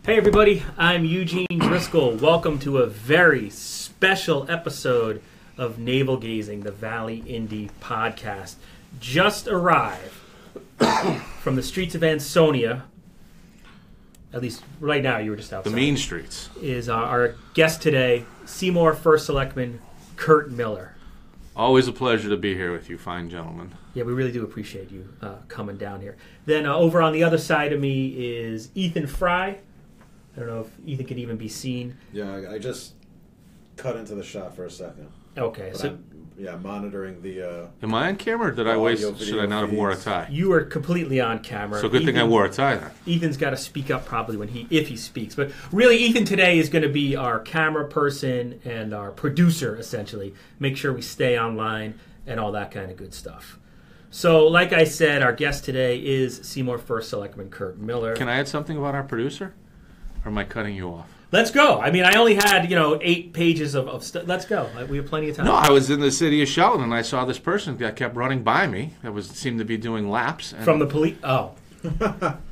Hey everybody, I'm Eugene Driscoll. Welcome to a very special episode of Navel Gazing, the Valley Indie podcast. Just arrived from the streets of Ansonia. At least right now, you were just outside. The mean streets. Is our guest today, Seymour First Selectman Kurt Miller. Always a pleasure to be here with you, fine gentlemen. Yeah, we really do appreciate you coming down here. Then over on the other side of me is Ethan Fry. I don't know if Ethan can even be seen. Yeah, I just cut into the shot for a second. Okay, but so I'm monitoring the. Am I on camera, or did I waste? Should I not have wore a tie? You are completely on camera. So good thing I wore a tie then. Ethan's got to speak up probably if he speaks. But really, Ethan today is going to be our camera person and our producer, essentially. Make sure we stay online and all that kind of good stuff. So, like I said, our guest today is Seymour First Selectman Kurt Miller. Can I add something about our producer? Or am I cutting you off? Let's go. I mean, I only had, 8 pages of stuff. Let's go. We have plenty of time. No, I was in the city of Shelton, and I saw this person that kept running by me. That seemed to be doing laps. From the police? Oh.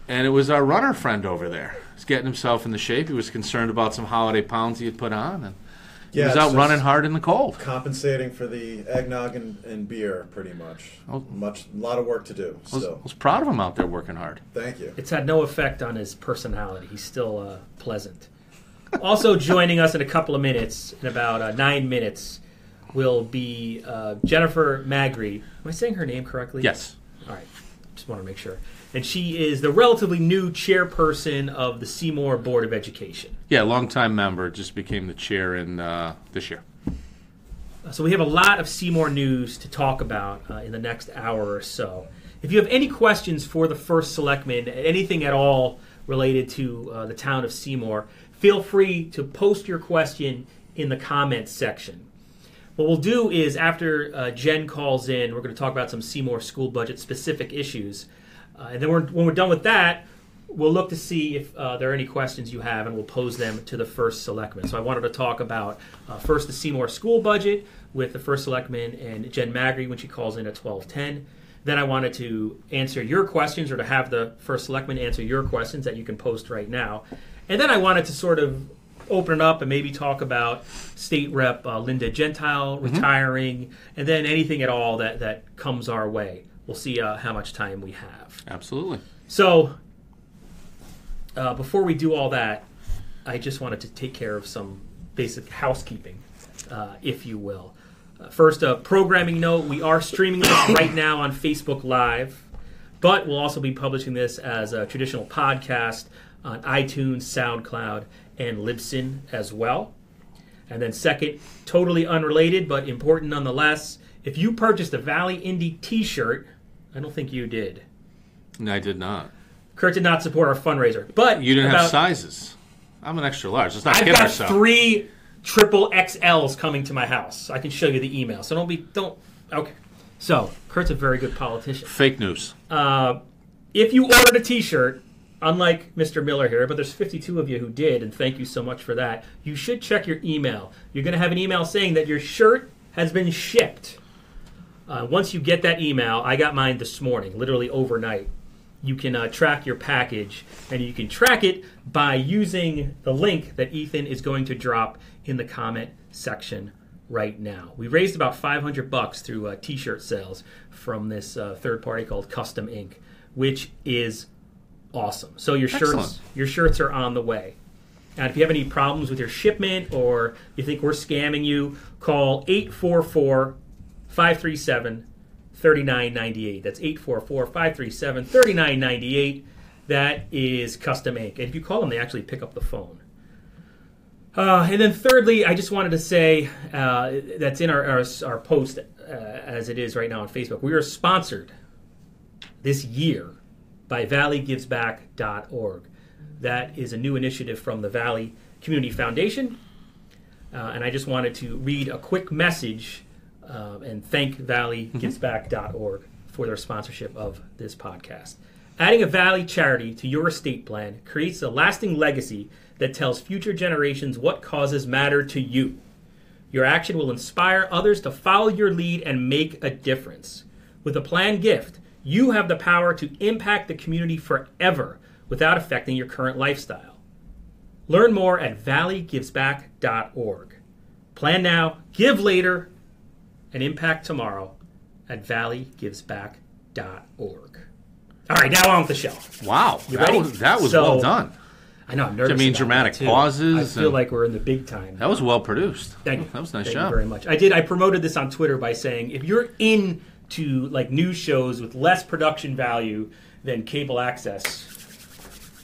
And it was our runner friend over there. He's getting himself in the shape. He was concerned about some holiday pounds he had put on. And he was out running hard in the cold. Compensating for the eggnog and beer, pretty much. A lot of work to do still. I was proud of him out there working hard. Thank you. It's had no effect on his personality. He's still pleasant. Also joining us in a couple of minutes, in about 9 minutes, will be Jennifer Magri. Am I saying her name correctly? Yes. All right. Just want to make sure. And she is the relatively new chairperson of the Seymour Board of Education. Yeah, longtime member. Just became the chair in this year. So we have a lot of Seymour news to talk about in the next hour or so. If you have any questions for the First Selectman, anything at all related to the town of Seymour, feel free to post your question in the comments section. What we'll do is after Jen calls in, we're going to talk about some Seymour school budget specific issues. And then when we're done with that, we'll look to see if there are any questions you have, and we'll pose them to the First Selectman. So I wanted to talk about first the Seymour school budget with the First Selectman and Jen Magri when she calls in at 12:10. Then I wanted to answer your questions, or to have the First Selectman answer your questions that you can post right now. And then I wanted to sort of open it up and maybe talk about State Rep Linda Gentile retiring, and then anything at all that comes our way. We'll see how much time we have. Absolutely. So before we do all that, I just wanted to take care of some basic housekeeping, if you will. First, a programming note. We are streaming this right now on Facebook Live, but we'll also be publishing this as a traditional podcast on iTunes, SoundCloud, and Libsyn as well. And then second, totally unrelated but important nonetheless, if you purchased a Valley Indie t-shirt, I don't think you did. No, I did not. Kurt did not support our fundraiser. But you didn't have sizes. I'm an extra large. Let's not I've kid got ourselves. 3 triple XLs coming to my house. I can show you the email. So okay. So, Kurt's a very good politician. Fake news. If you ordered a t-shirt, unlike Mr. Miller here, but there's 52 of you who did, and thank you so much for that, you should check your email. You're going to have an email saying that your shirt has been shipped. Once you get that email, I got mine this morning, literally overnight. You can track your package, and you can track it by using the link that Ethan is going to drop in the comment section right now. We raised about $500 through t-shirt sales from this third party called Custom Ink, which is awesome. So your shirts are on the way. And if you have any problems with your shipment, or you think we're scamming you, call 844-537-3998. That's 844-537-3998. That is Custom Ink. And if you call them, they actually pick up the phone. And then thirdly, I just wanted to say that's in our post as it is right now on Facebook. We are sponsored this year by valleygivesback.org. That is a new initiative from the Valley Community Foundation. And I just wanted to read a quick message and thank valleygivesback.org for their sponsorship of this podcast. Adding a Valley charity to your estate plan creates a lasting legacy that tells future generations what causes matter to you. Your action will inspire others to follow your lead and make a difference. With a planned gift, you have the power to impact the community forever without affecting your current lifestyle. Learn more at valleygivesback.org. Plan now, give later, and impact tomorrow at valleygivesback.org. All right, now on with the show. Wow, that was So, well done. I know, I'm nervous. I mean, about dramatic that, too. pauses. I feel like we're in the big time. That was well produced. Thank you. That was a nice Thank job. you very much. I promoted this on Twitter by saying if you're into like news shows with less production value than cable access,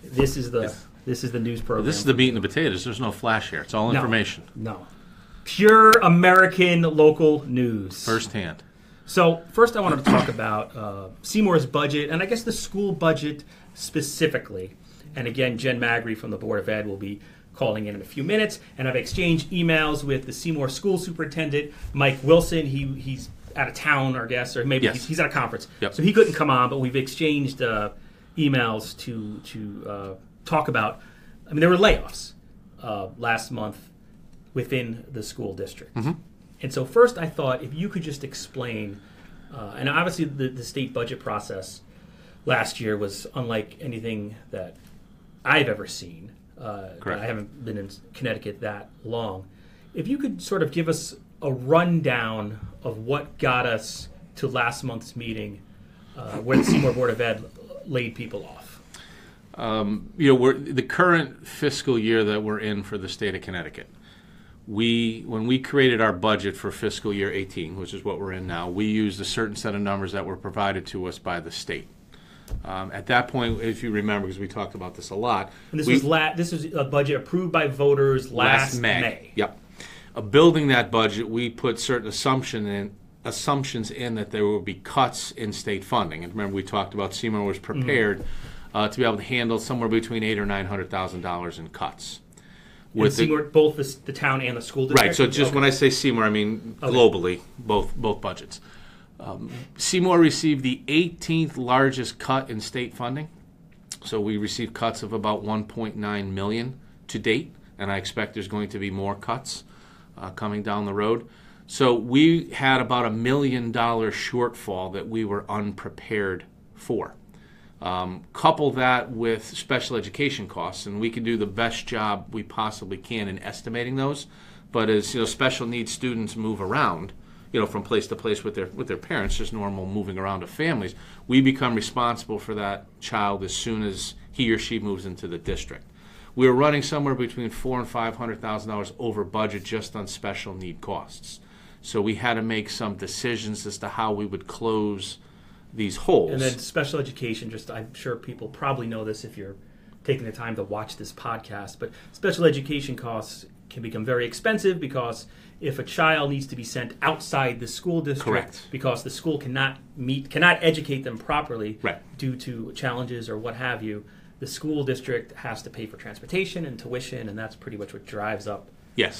this is the news program. This is the meat and the potatoes. There's no flash here. It's all information. No. Pure American local news. Firsthand. So first I wanted to talk about Seymour's budget, and I guess the school budget specifically. And again, Jen Magri from the Board of Ed will be calling in a few minutes. And I've exchanged emails with the Seymour school superintendent, Mike Wilson. He's out of town, I guess, or maybe he's at a conference. Yep. So he couldn't come on, but we've exchanged emails to talk about, I mean, there were layoffs last month within the school district. Mm-hmm. And so first I thought if you could just explain, and obviously the state budget process last year was unlike anything that I've ever seen. Correct. I haven't been in Connecticut that long. If you could sort of give us a rundown of what got us to last month's meeting where the Seymour Board of Ed laid people off. The current fiscal year that we're in for the state of Connecticut, when we created our budget for fiscal year 18, which is what we're in now, we used a certain set of numbers that were provided to us by the state. At that point, if you remember, because we talked about this a lot, and this was a budget approved by voters last May. Yep. Building that budget, we put certain assumptions in that there will be cuts in state funding. And remember, we talked about Seymour was prepared to be able to handle somewhere between $800,000 or $900,000 in cuts. With Seymour, both the town and the school district? Right, so just when I say Seymour, I mean globally, both budgets. Seymour received the 18th largest cut in state funding. So we received cuts of about $1.9 million to date, and I expect there's going to be more cuts coming down the road. So we had about $1 million shortfall that we were unprepared for. Couple that with special education costs, and we can do the best job we possibly can in estimating those. But as special needs students move around, from place to place with their parents, just normal moving around of families, we become responsible for that child as soon as he or she moves into the district. We were running somewhere between $400,000 and $500,000 over budget just on special need costs. So we had to make some decisions as to how we would close these holes. And then special education, I'm sure people probably know this if you're taking the time to watch this podcast, but special education costs can become very expensive because if a child needs to be sent outside the school district, correct, because the school cannot educate them properly, right, due to challenges or what have you, the school district has to pay for transportation and tuition, and that's pretty much what drives up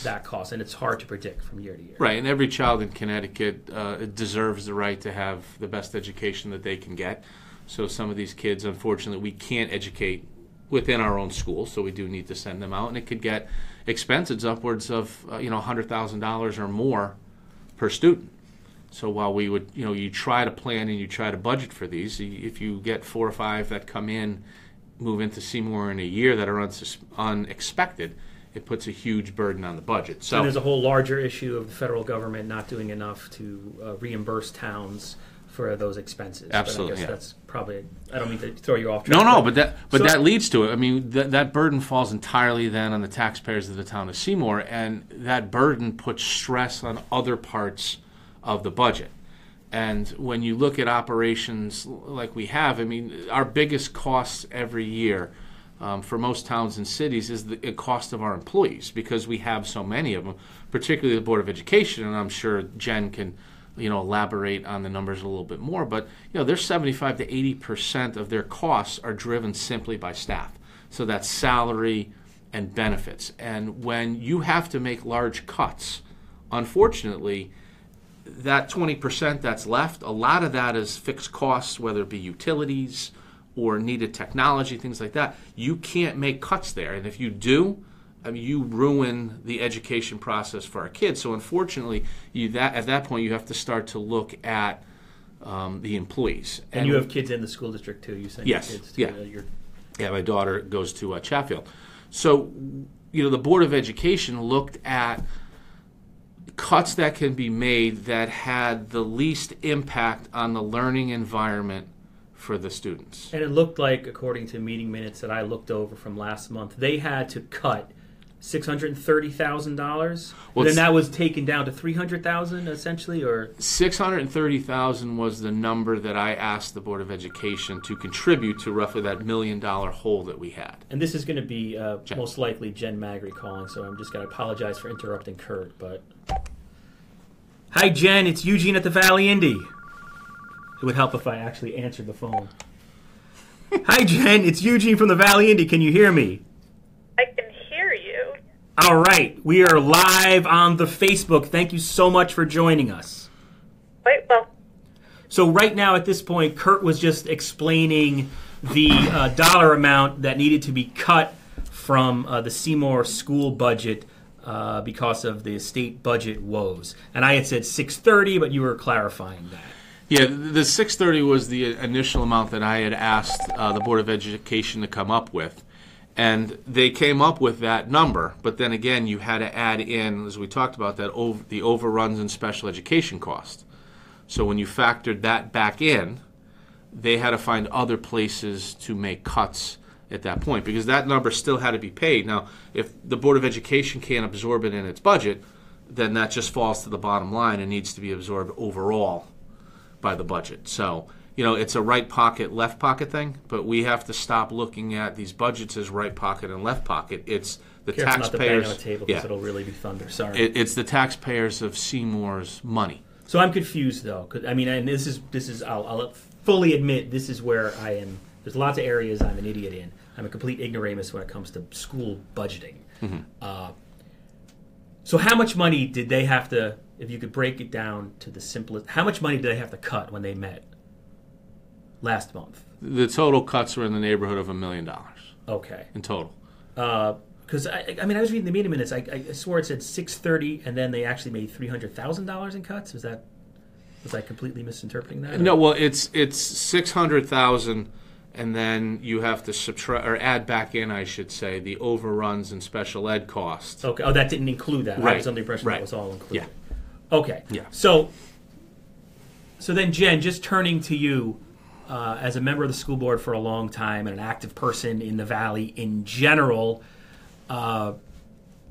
that cost, and it's hard to predict from year to year. Right, and every child in Connecticut deserves the right to have the best education that they can get. So some of these kids, unfortunately, we can't educate within our own school, so we do need to send them out, and it could get expenses upwards of $100,000 or more per student. So while we would, you try to plan and you try to budget for these, if you get 4 or 5 that come in, move into Seymour in a year that are unexpected, it puts a huge burden on the budget. So and there's a whole larger issue of the federal government not doing enough to reimburse towns for those expenses. Absolutely, but I guess that's probably, I don't mean to throw you off track. No, but that leads to it. I mean, that burden falls entirely then on the taxpayers of the town of Seymour, and that burden puts stress on other parts of the budget. And when you look at operations like we have, I mean, our biggest costs every year for most towns and cities is the cost of our employees, because we have so many of them, particularly the Board of Education, and I'm sure Jen can elaborate on the numbers a little bit more, but their 75 to 80% of their costs are driven simply by staff. So that's salary and benefits. And when you have to make large cuts, unfortunately, that 20% that's left, a lot of that is fixed costs, whether it be utilities or needed technology, things like that. You can't make cuts there, and if you do, I mean, you ruin the education process for our kids. So unfortunately, at that point, you have to start to look at the employees. And you have kids in the school district too. You send yes, your kids to yeah, my daughter goes to Chatfield. So, the Board of Education looked at cuts that can be made that had the least impact on the learning environment for the students. And it looked like, according to meeting minutes that I looked over from last month, they had to cut $630,000. Well, then that was taken down to $300,000 essentially, or $630,000 was the number that I asked the Board of Education to contribute to roughly that $1 million hole that we had. And this is going to be most likely Jen Magri calling, so I'm just going to apologize for interrupting Kurt. But hi, Jen. It's Eugene at the Valley Indy. It would help if I actually answered the phone. Hi, Jen. It's Eugene from the Valley Indy. Can you hear me? I can hear you. All right. We are live on the Facebook. Thank you so much for joining us. Quite well. So right now at this point, Kurt was just explaining the dollar amount that needed to be cut from the Seymour school budget because of the state budget woes. And I had said $630, but you were clarifying that. Yeah, the $630 was the initial amount that I had asked the Board of Education to come up with. And they came up with that number, but then again, you had to add in, as we talked about, the overruns and special education cost. So when you factored that back in, they had to find other places to make cuts at that point, because that number still had to be paid. Now, if the Board of Education can't absorb it in its budget, then that just falls to the bottom line and needs to be absorbed overall by the budget. So, it's a right pocket, left pocket thing, but we have to stop looking at these budgets as right pocket and left pocket. It's the Careful taxpayers. not to bang on the table because it'll really be thunder. Sorry. It's the taxpayers of Seymour's money. So I'm confused though. 'Cause, and this is I'll fully admit this is where I am. There's lots of areas I'm an idiot in. I'm a complete ignoramus when it comes to school budgeting. Mm-hmm. So how much money did they have to? If you could break it down to the simplest, how much money did they have to cut when they met last month? The total cuts were in the neighborhood of $1 million. Okay. In total. Because I was reading the meeting minutes. I swore it said $630, and then they actually made $300,000 in cuts. Was I completely misinterpreting that? No. Well, it's $600,000, and then you have to subtract or add back in, I should say, the overruns and special ed costs. Okay. Oh, that didn't include that. Right. I was under the impression that was all included. Yeah. Okay. Yeah. So then, Jen, just turning to you as a member of the school board for a long time and an active person in the Valley in general, I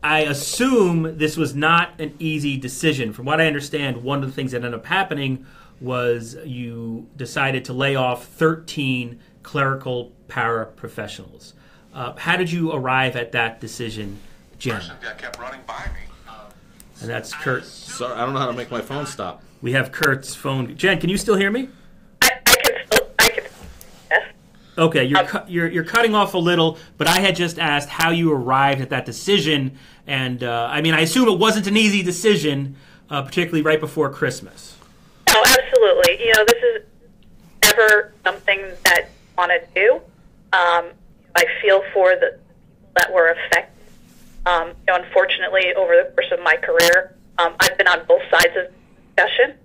assume this was not an easy decision. From what I understand, one of the things that ended up happening was you decided to lay off 13 clerical paraprofessionals. How did you arrive at that decision, Jen? That kept running by me. And that's Kurt. Sorry, I don't know how to make my phone stop. We have Kurt's phone. Jen, can you still hear me? I can. Yes. Okay, you're cutting off a little, but I had just asked how you arrived at that decision, and I assume it wasn't an easy decision, particularly right before Christmas. No, absolutely. This is never something that I want to do. I feel for the people that were affected. Unfortunately, over the course of my career, I've been on both sides of the discussion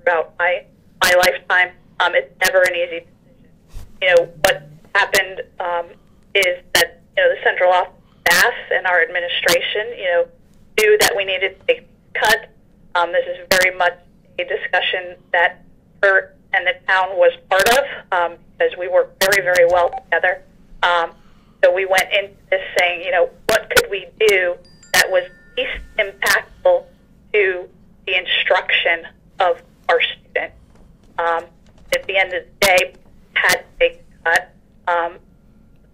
throughout my lifetime. It's never an easy decision. What happened is that the central office staff and our administration, knew that we needed to take a cut. This is very much a discussion that Kurt and the town was part of because we work very, very well together. So we went into this saying, what could we do that was least impactful to the instruction of our students? At the end of the day, had to take a cut.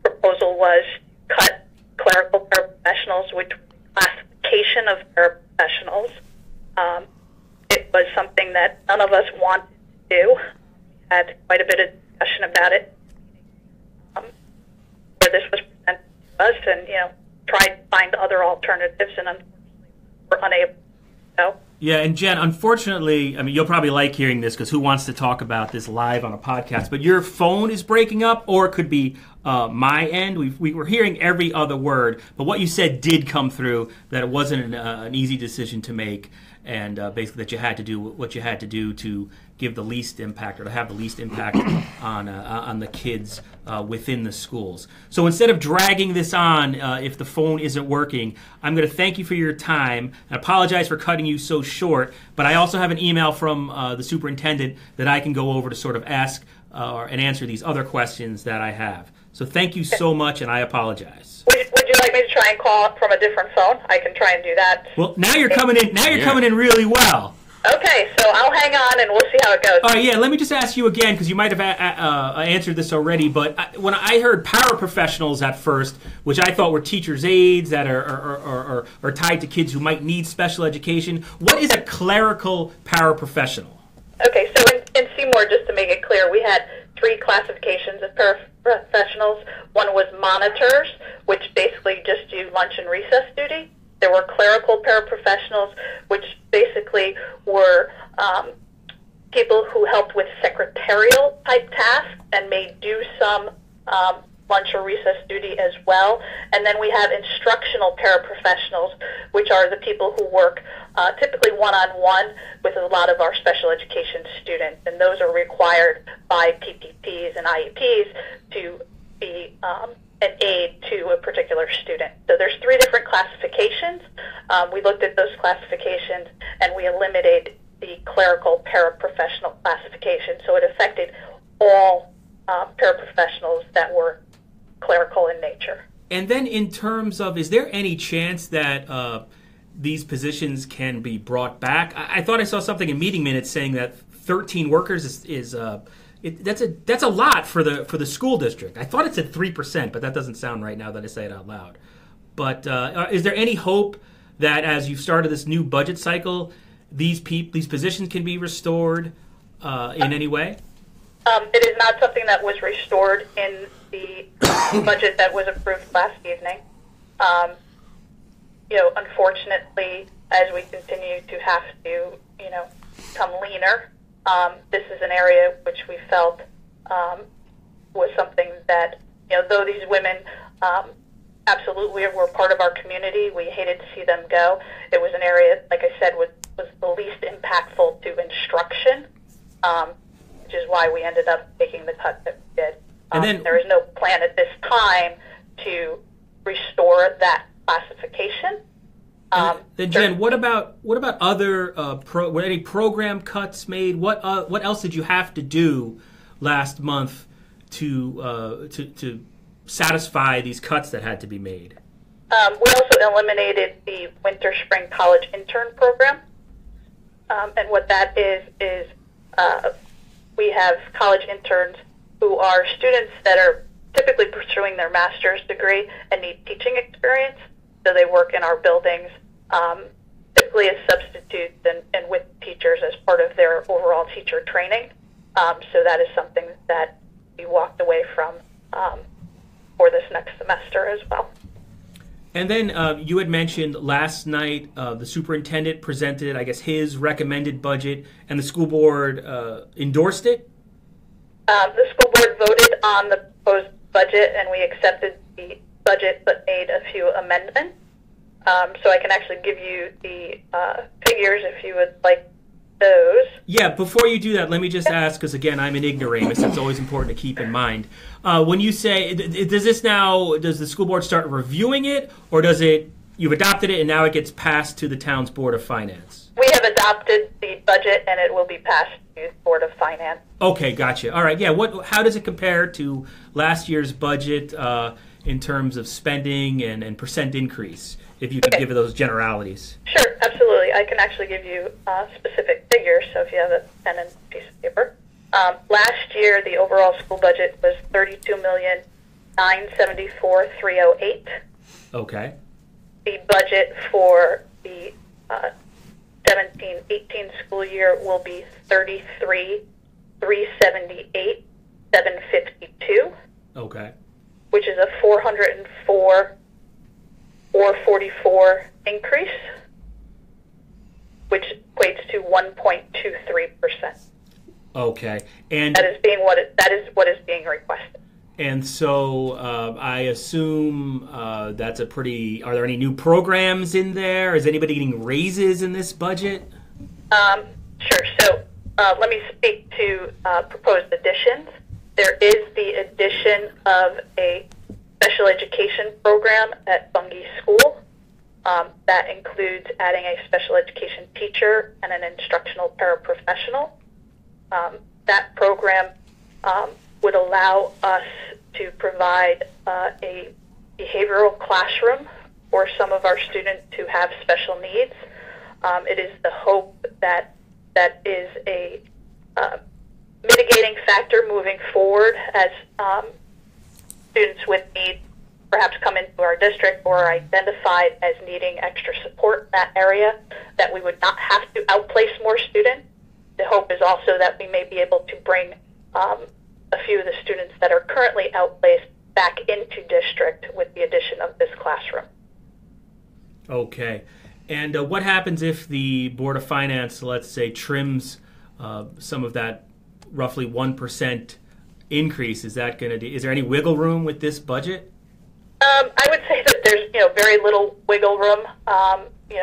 The proposal was cut clerical paraprofessionals, which was a classification of paraprofessionals. It was something that none of us wanted to do. We had quite a bit of discussion about it. Where this was presented to us, and tried to find other alternatives, and unfortunately were unable to do so. Yeah, and Jen, unfortunately, you'll probably like hearing this because who wants to talk about this live on a podcast? But your phone is breaking up, or it could be my end. We were hearing every other word, but what you said did come through, that it wasn't an easy decision to make, and basically that you had to do what you had to do to give the least impact, or to have the least impact on the kids within the schools. So instead of dragging this on, if the phone isn't working, I'm going to thank you for your time. I apologize for cutting you so short, but I also have an email from the superintendent that I can go over to sort of ask and answer these other questions that I have. So thank you so much, and I apologize. Would you like me to try and call from a different phone? I can try and do that. Well, now you're coming in. Now you're coming in really well. Okay, so I'll hang on and we'll see how it goes. All right, yeah, let me just ask you again, because you might have answered this already, but when I heard paraprofessionals at first, which I thought were teachers' aides that are tied to kids who might need special education, what is a clerical paraprofessional? Okay, so in Seymour, just to make it clear, we had 3 classifications of paraprofessionals. One was monitors, which basically just do lunch and recess duty. There were clerical paraprofessionals, which basically were people who helped with secretarial type tasks and may do some lunch or recess duty as well. And then we have instructional paraprofessionals, which are the people who work typically one-on-one with a lot of our special education students. And those are required by PPPs and IEPs to be an aid to a particular student. So there's 3 different classifications. We looked at those classifications and we eliminated the clerical paraprofessional classification. So it affected all paraprofessionals that were clerical in nature. And then in terms of, is there any chance that these positions can be brought back? I thought I saw something in meeting minutes saying that 13 workers that's a lot for the school district. I thought it said 3%, but that doesn't sound right now that I say it out loud. But is there any hope that as you've started this new budget cycle, these positions can be restored in any way? It is not something that was restored in the budget that was approved last evening. Unfortunately, as we continue to have to, become leaner, this is an area which we felt was something that, though these women absolutely were part of our community, we hated to see them go. It was an area, like I said, was the least impactful to instruction, which is why we ended up making the cut that we did. And then there is no plan at this time to restore that classification. Then Jen, what about other were any program cuts made? What else did you have to do last month to satisfy these cuts that had to be made? We also eliminated the winter spring college intern program, and what that is we have college interns who are students that are typically pursuing their master's degree and need teaching experience. So they work in our buildings, typically as substitutes and with teachers as part of their overall teacher training. So that is something that we walked away from for this next semester as well. And then you had mentioned last night the superintendent presented, I guess, his recommended budget, and the school board endorsed it? The school board voted on the proposed budget, and we accepted the budget but made a few amendments. So I can actually give you the figures if you would like those. Yeah, before you do that, let me just ask, because again, I'm an ignoramus. It's always important to keep in mind. When you say, does the school board start reviewing it, or you've adopted it and now it gets passed to the town's Board of Finance? We have adopted the budget and it will be passed to the Board of Finance. Okay, gotcha. All right, yeah. How does it compare to last year's budget in terms of spending and percent increase, if you could give those generalities? Sure, absolutely. I can actually give you specific figures, so if you have a pen and piece of paper. Last year, the overall school budget was $32,974,308. Okay. The budget for the 17-18 school year will be $33,378,752. Okay. Which is a $404,444 increase, which equates to 1.23%. Okay, and that is what is being requested. And so I assume that's a pretty. Are there any new programs in there? Is anybody getting raises in this budget? Sure. So let me speak to proposed additions. There is the addition of a special education program at Bungie School. That includes adding a special education teacher and an instructional paraprofessional. That program would allow us to provide a behavioral classroom for some of our students who have special needs. It is the hope that that is a mitigating factor moving forward as students with needs perhaps come into our district or are identified as needing extra support in that area, that we would not have to outplace more students. The hope is also that we may be able to bring a few of the students that are currently outplaced back into district with the addition of this classroom. Okay. And what happens if the Board of Finance, let's say, trims some of that roughly 1% increase? Is that going to? Is there any wiggle room with this budget? I would say that there's very little wiggle room.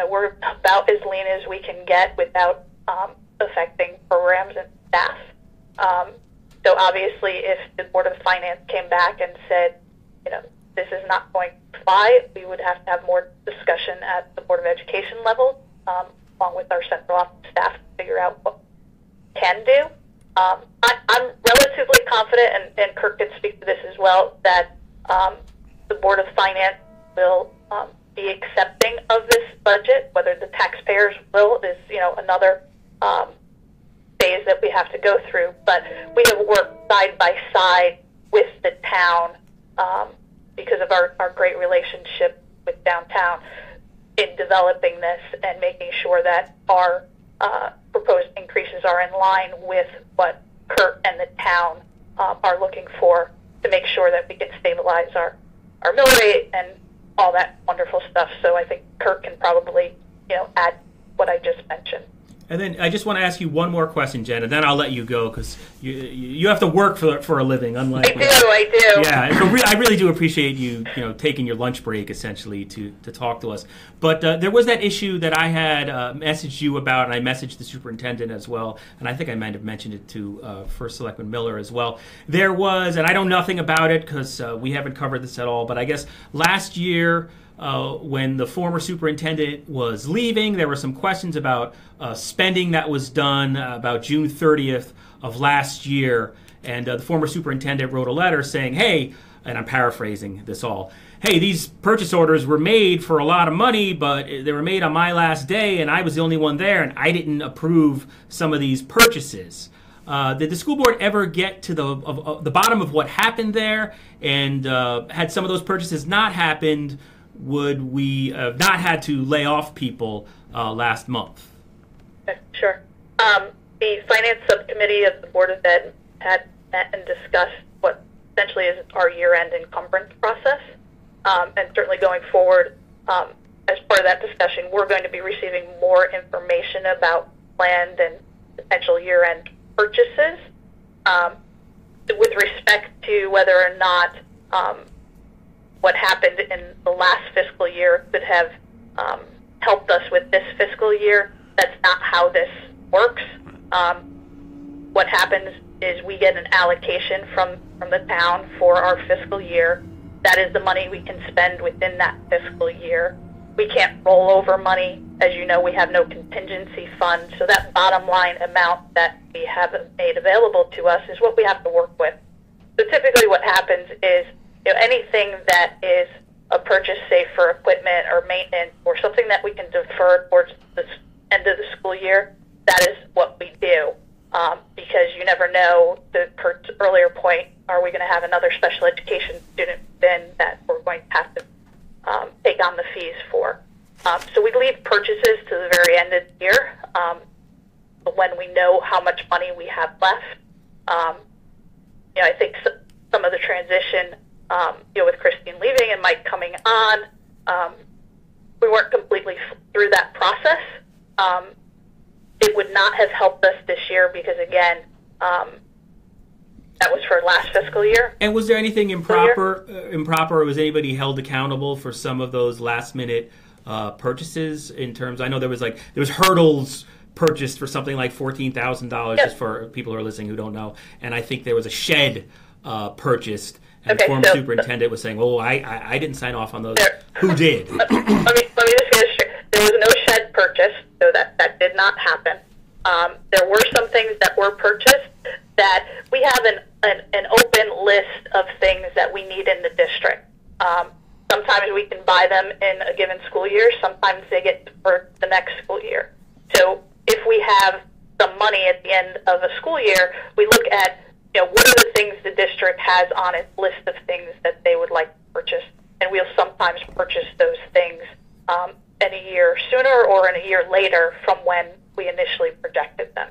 We're about as lean as we can get without affecting programs and staff. So obviously, if the Board of Finance came back and said, this is not going to fly, we would have to have more discussion at the Board of Education level, along with our central office staff, to figure out what we can do. I'm relatively confident, and Kirk can speak to this as well, that the Board of Finance will be accepting of this budget. Whether the taxpayers will is, another phase that we have to go through. But we have worked side by side with the town because of our great relationship with downtown in developing this and making sure that our proposed increases are in line with what Kurt and the town are looking for to make sure that we can stabilize our mill rate and all that wonderful stuff. So I think Kurt can probably, add what I just mentioned. And then I just want to ask you one more question, Jen, and then I'll let you go because you have to work for a living. Unlike I do. Yeah, so I really do appreciate you taking your lunch break essentially to talk to us. But there was that issue that I had messaged you about, and I messaged the superintendent as well, and I think I might have mentioned it to First Selectman Miller as well. There was, and I know nothing about it because we haven't covered this at all, but I guess last year, when the former superintendent was leaving, there were some questions about spending that was done about June 30th of last year. And the former superintendent wrote a letter saying, hey, and I'm paraphrasing this all, hey, these purchase orders were made for a lot of money, but they were made on my last day, and I was the only one there, and I didn't approve some of these purchases. Did the school board ever get to the bottom of what happened there? And had some of those purchases not happened, would we have not had to lay off people last month? Okay, sure. The Finance Subcommittee of the Board of Ed had met and discussed what essentially is our year-end encumbrance process. And certainly going forward, as part of that discussion, we're going to be receiving more information about planned and potential year-end purchases. With respect to whether or not what happened in the last fiscal year could have helped us with this fiscal year, that's not how this works. What happens is we get an allocation from the town for our fiscal year. That is the money we can spend within that fiscal year. We can't roll over money. As you know, we have no contingency fund. So that bottom line amount that we have made available to us is what we have to work with. So typically what happens is, anything that is a purchase, say, for equipment or maintenance or something that we can defer towards the end of the school year, that is what we do. Because you never know, to Kurt's earlier point, are we going to have another special education student then that we're going to have to take on the fees for? So we leave purchases to the very end of the year, when we know how much money we have left. I think some of the transition, with Christine leaving and Mike coming on, we weren't completely through that process. It would not have helped us this year because, again, that was for last fiscal year. And was there anything improper, or was anybody held accountable for some of those last-minute purchases? In terms, I know there was hurdles purchased for something like $14,000, just for people who are listening who don't know. And I think there was a shed purchased, and the former superintendent was saying, "Oh, I didn't sign off on those." Who did? Let me just get it straight. There was no shed purchase, so that did not happen. There were some things that were purchased that we have an open list of things that we need in the district. Sometimes we can buy them in a given school year. Sometimes they get for the next school year. So if we have some money at the end of a school year, we look at, what are the things the district has on its list of things that they would like to purchase, and we'll sometimes purchase those things in a year sooner or in a year later from when we initially projected them.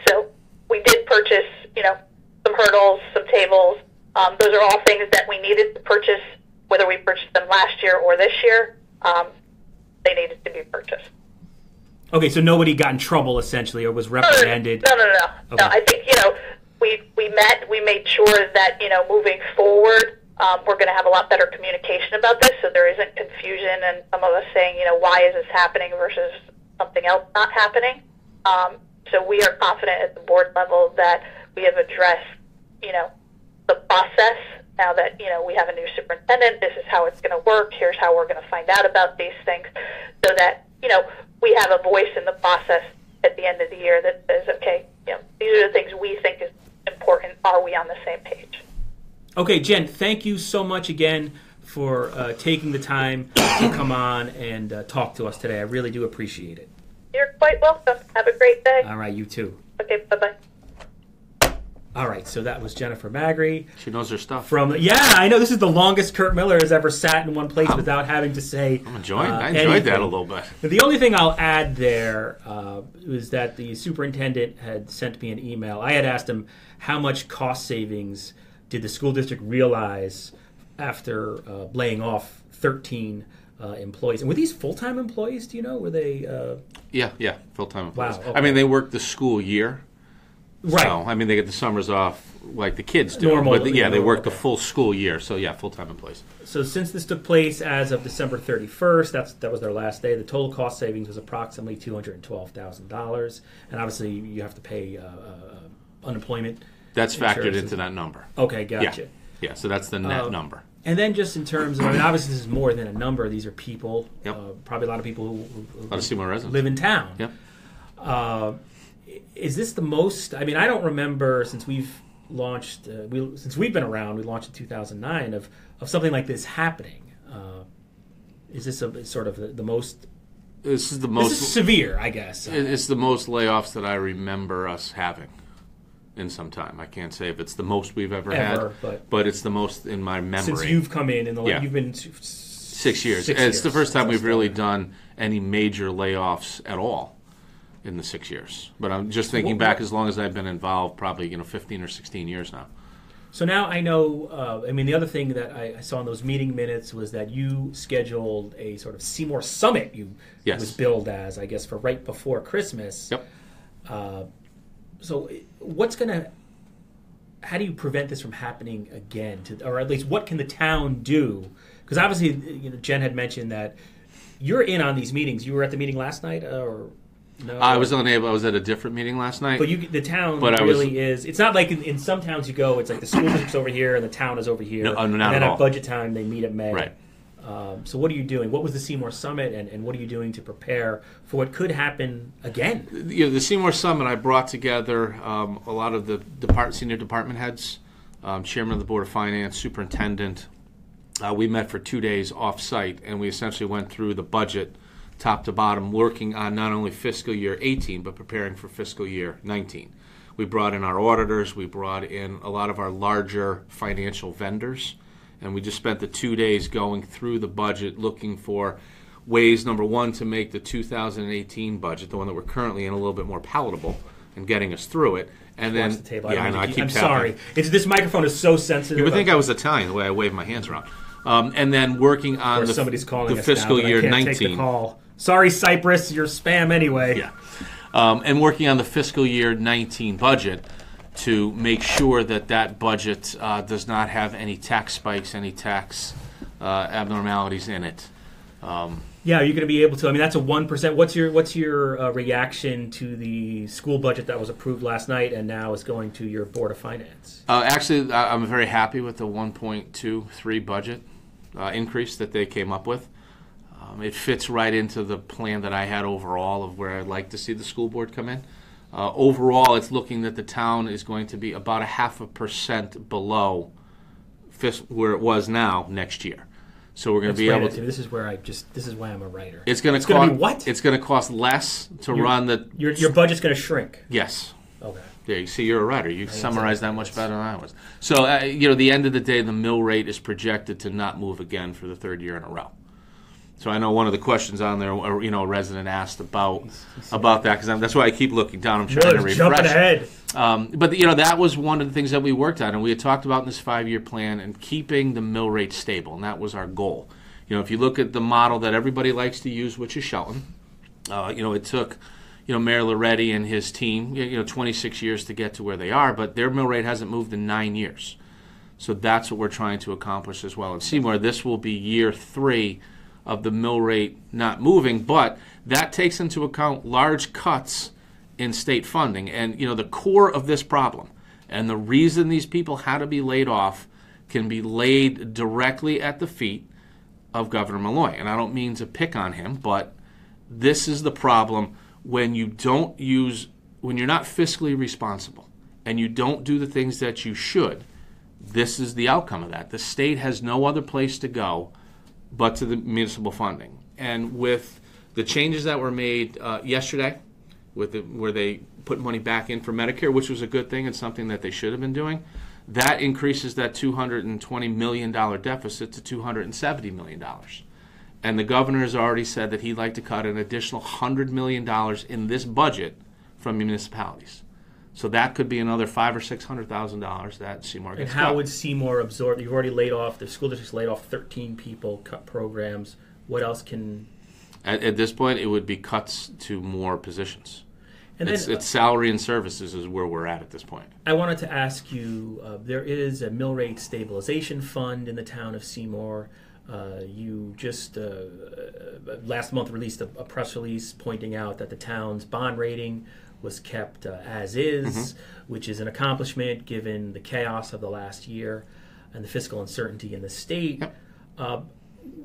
So we did purchase, some hurdles, some tables. Those are all things that we needed to purchase, whether we purchased them last year or this year. They needed to be purchased. Okay, so nobody got in trouble, essentially, or was reprimanded? No. Okay. No, I think, we made sure that, moving forward, we're going to have a lot better communication about this, so there isn't confusion and some of us saying, why is this happening versus something else not happening. So we are confident at the board level that we have addressed, the process. Now that, we have a new superintendent, this is how it's going to work. Here's how we're going to find out about these things, so that, we have a voice in the process at the end of the year that says, okay, these are the things we think is important. Are we on the same page? Okay, Jen, thank you so much again for taking the time to come on and talk to us today. I really do appreciate it. You're quite welcome. Have a great day. All right, you too. Okay, bye-bye. All right, so that was Jennifer Magri. She knows her stuff. I know this is the longest Kurt Miller has ever sat in one place without having to say I enjoyed that a little bit. The only thing I'll add there was that the superintendent had sent me an email. I had asked him how much cost savings did the school district realize after laying off 13 employees. And were these full-time employees, do you know? Were they... Yeah, full-time employees. Wow, okay. I mean, they work the school year. Right. So, I mean, they get the summers off like the kids do. Normal, but they work the okay. full school year. So, yeah, full-time employees. So since this took place as of December 31st, that was their last day, the total cost savings was approximately $212,000. And obviously, you have to pay unemployment. That's factored into that number. Okay, gotcha. Yeah, so that's the net number. And then just in terms of, obviously this is more than a number. These are people, Yep. Probably a lot of people who A lot of Seymour residents. live in town. Yep. Is this the most, I don't remember since we've launched, since we've been around, we launched in 2009, of something like this happening. Is this sort of the most... This is the most... This is severe, I guess. It's the most layoffs that I remember us having in some time. I can't say if it's the most we've ever had, but it's the most in my memory. Since you've come in you've been 6 years. It's the first time we've really done any major layoffs at all in the 6 years. But I'm just thinking back as long as I've been involved, probably 15 or 16 years now. So now I know, the other thing that I saw in those meeting minutes was that you scheduled a sort of Seymour Summit. It was billed as, I guess, for right before Christmas. Yep. So how do you prevent this from happening again? Or at least what can the town do? Because obviously, Jen had mentioned that you're in on these meetings. You were at the meeting last night, or no? I was unable. I was at a different meeting last night. But the town really is. It's not like in some towns you go. It's like the school district's over here and the town is over here. No, not and at then all. at budget time they meet at May. Right. So what are you doing? What was the Seymour Summit, and what are you doing to prepare for what could happen again? The Seymour Summit, I brought together a lot of the senior department heads, chairman of the Board of Finance, superintendent. We met for 2 days off-site, and we essentially went through the budget top to bottom, working on not only fiscal year 18, but preparing for fiscal year 19. We brought in our auditors. We brought in a lot of our larger financial vendors. And we just spent the 2 days going through the budget, looking for ways, number one, to make the 2018 budget, the one that we're currently in, a little bit more palatable and getting us through it. And then, the table. I know, I keep I'm tapping. sorry. This microphone is so sensitive. You would think I was Italian, the way I wave my hands around. And then working on somebody's calling the us fiscal now, but year I can't 19. Take the call. Sorry, Cyprus, you're spam anyway. Yeah. And working on the fiscal year 19 budget. to make sure that that budget does not have any tax spikes, any tax abnormalities in it. Yeah, are you going to be able to? I mean, that's a 1%. What's your reaction to the school budget that was approved last night and now is going to your Board of Finance? Actually, I'm very happy with the 1.23 budget increase that they came up with. It fits right into the plan that I had overall of where I'd like to see the school board come in. Overall, it's looking that the town is going to be about 0.5% below where it was now next year. So we're going to be able to. This is why I'm a writer. It's going to cost. Be what? It's going to cost less to run the. Your budget's going to shrink. Yes. Okay. Yeah, you see, you're a writer. You summarized that much better than I was. So, the end of the day, the mill rate is projected to not move again for the third year in a row. So I know one of the questions on there, a resident asked about that, because that's why I keep looking down. I'm trying to refresh. Jumping ahead. But that was one of the things that we worked on, and we had talked about in this 5-year plan and keeping the mill rate stable, and that was our goal. If you look at the model that everybody likes to use, which is Shelton, it took Mayor Loretti and his team 26 years to get to where they are, but their mill rate hasn't moved in 9 years. So that's what we're trying to accomplish as well. In Seymour, this will be year 3 of the mill rate not moving, but that takes into account large cuts in state funding. And, the core of this problem and the reason these people had to be laid off can be laid directly at the feet of Governor Malloy. And I don't mean to pick on him, but this is the problem when you're not fiscally responsible and you don't do the things that you should. This is the outcome of that. The state has no other place to go but to the municipal funding. And with the changes that were made yesterday, where they put money back in for Medicare, which was a good thing and something that they should have been doing, that increases that $220 million deficit to $270 million. And the governor has already said that he'd like to cut an additional $100 million in this budget from municipalities. So that could be another $500,000 or $600,000 that Seymour gets. And how cut. would Seymour absorb? You've already laid off. The school district's laid off 13 people, cut programs. What else can? At this point, it would be cuts to more positions. And it's salary and services is where we're at this point. I wanted to ask you, there is a mill rate stabilization fund in the town of Seymour. You just last month released a press release pointing out that the town's bond rating was kept as is, which is an accomplishment given the chaos of the last year and the fiscal uncertainty in the state. Yep.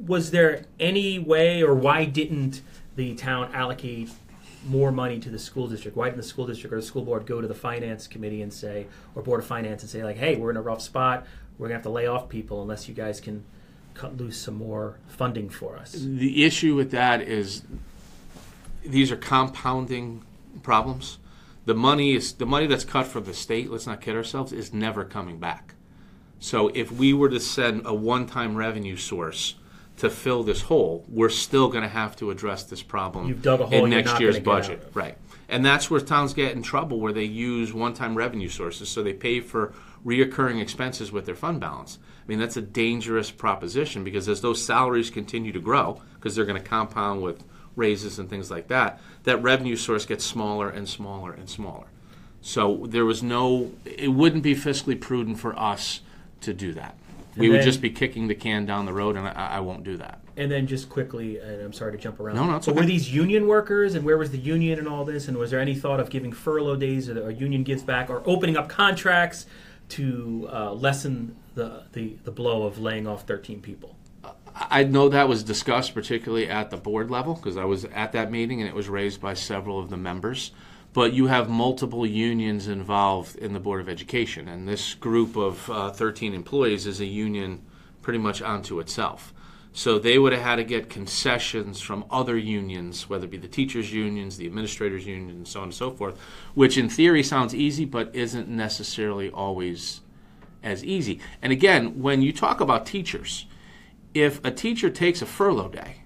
Was there any way, or why didn't the town allocate more money to the school district? Why didn't the school district or the school board go to the finance committee and say, or board of finance and say, like, hey, we're in a rough spot, we're going to have to lay off people unless you guys can cut loose some more funding for us? The issue with that is these are compounding problems. The money that's cut from the state, let's not kid ourselves, is never coming back. So if we were to send a one-time revenue source to fill this hole, we're still going to have to address this problem. You've dug a hole in next year's budget. Get out of. Right. And that's where towns get in trouble, where they use one-time revenue sources, so they pay for reoccurring expenses with their fund balance. I mean, that's a dangerous proposition, because as those salaries continue to grow, because they're going to compound with raises and things like that, that revenue source gets smaller and smaller and smaller. So it wouldn't be fiscally prudent for us to do that. We would just be kicking the can down the road, and I won't do that. And then just quickly, and I'm sorry to jump around. No, it's okay. Were these union workers, and where was the union and all this? And was there any thought of giving furlough days or union gives back, or opening up contracts to lessen the blow of laying off 13 people? I know that was discussed, particularly at the board level, because I was at that meeting and it was raised by several of the members. But you have multiple unions involved in the Board of Education, and this group of 13 employees is a union pretty much unto itself. So they would have had to get concessions from other unions, whether it be the teachers' unions, the administrators' unions, and so on and so forth, which in theory sounds easy, but isn't necessarily always as easy. And again, when you talk about teachers, if a teacher takes a furlough day,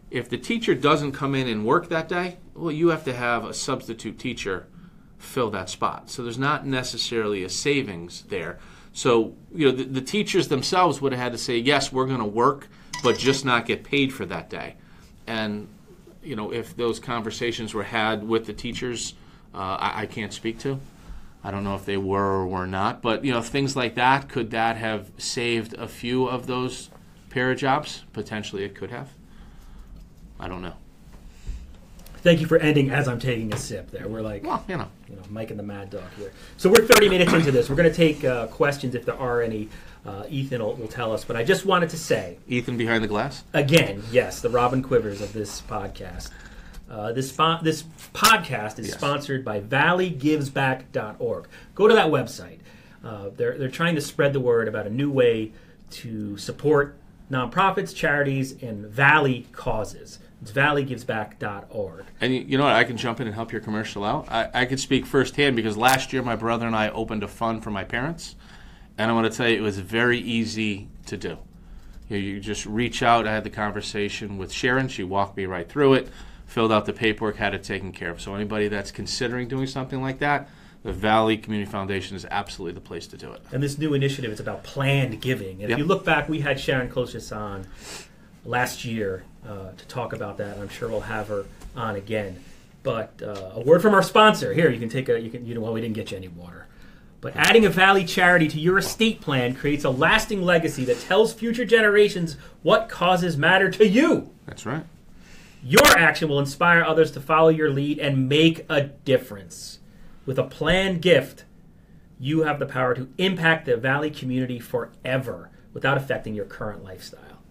if the teacher doesn't come in and work that day, well, you have to have a substitute teacher fill that spot. So there's not necessarily a savings there. So, the teachers themselves would have had to say, yes, we're going to work, but just not get paid for that day. And, if those conversations were had with the teachers, I can't speak to. I don't know if they were or were not, but things like that. Could that have saved a few of those para jobs? Potentially, it could have. I don't know. Thank you for ending as I'm taking a sip there. We're like, well, Mike and the Mad Dog here. So we're 30 minutes into this. We're going to take questions if there are any. Ethan will tell us. But I just wanted to say. Ethan behind the glass? Again, yes, the Robin Quivers of this podcast. This podcast is sponsored by valleygivesback.org. Go to that website. They're trying to spread the word about a new way to support nonprofits, charities, and Valley causes. It's valleygivesback.org. And you know what? I can jump in and help your commercial out. I could speak firsthand because last year my brother and I opened a fund for my parents. And I want to tell you, it was very easy to do. You just reach out. I had the conversation with Sharon. She walked me right through it, filled out the paperwork, had it taken care of. So anybody that's considering doing something like that, the Valley Community Foundation is absolutely the place to do it. And this new initiative is about planned giving. And if you look back, we had Sharon Closius on last year to talk about that. I'm sure we'll have her on again. But a word from our sponsor. Here, you can take well, we didn't get you any water. But adding a Valley charity to your estate plan creates a lasting legacy that tells future generations what causes matter to you. That's right. Your action will inspire others to follow your lead and make a difference. With a planned gift, you have the power to impact the Valley community forever without affecting your current lifestyle.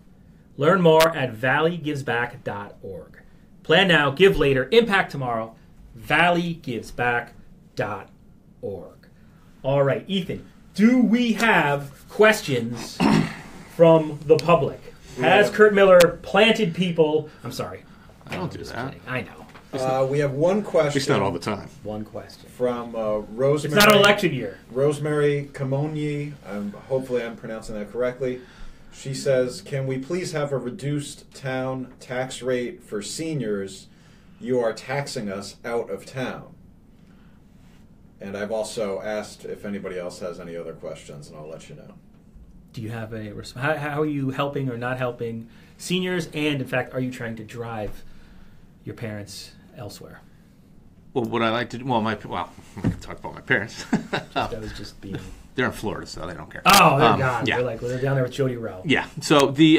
Learn more at valleygivesback.org. Plan now, give later, impact tomorrow. valleygivesback.org. All right, Ethan, do we have questions from the public? Has Kurt Miller planted people? I'm sorry. I don't do that. Kidding. I know. We have one question. It's not all the time. One question. From Rosemary. It's not an election year. Rosemary Kamonyi. Hopefully I'm pronouncing that correctly. She says, can we please have a reduced town tax rate for seniors? You are taxing us out of town. And I've also asked if anybody else has any other questions, and I'll let you know. Do you have a response? How are you helping or not helping seniors? And, in fact, are you trying to drive your parents elsewhere? Well, what I like to do, I can talk about my parents. That was just being... They're in Florida, so they don't care. Oh, they're gone. Yeah. They're down there with Jody Rell. Yeah. So the...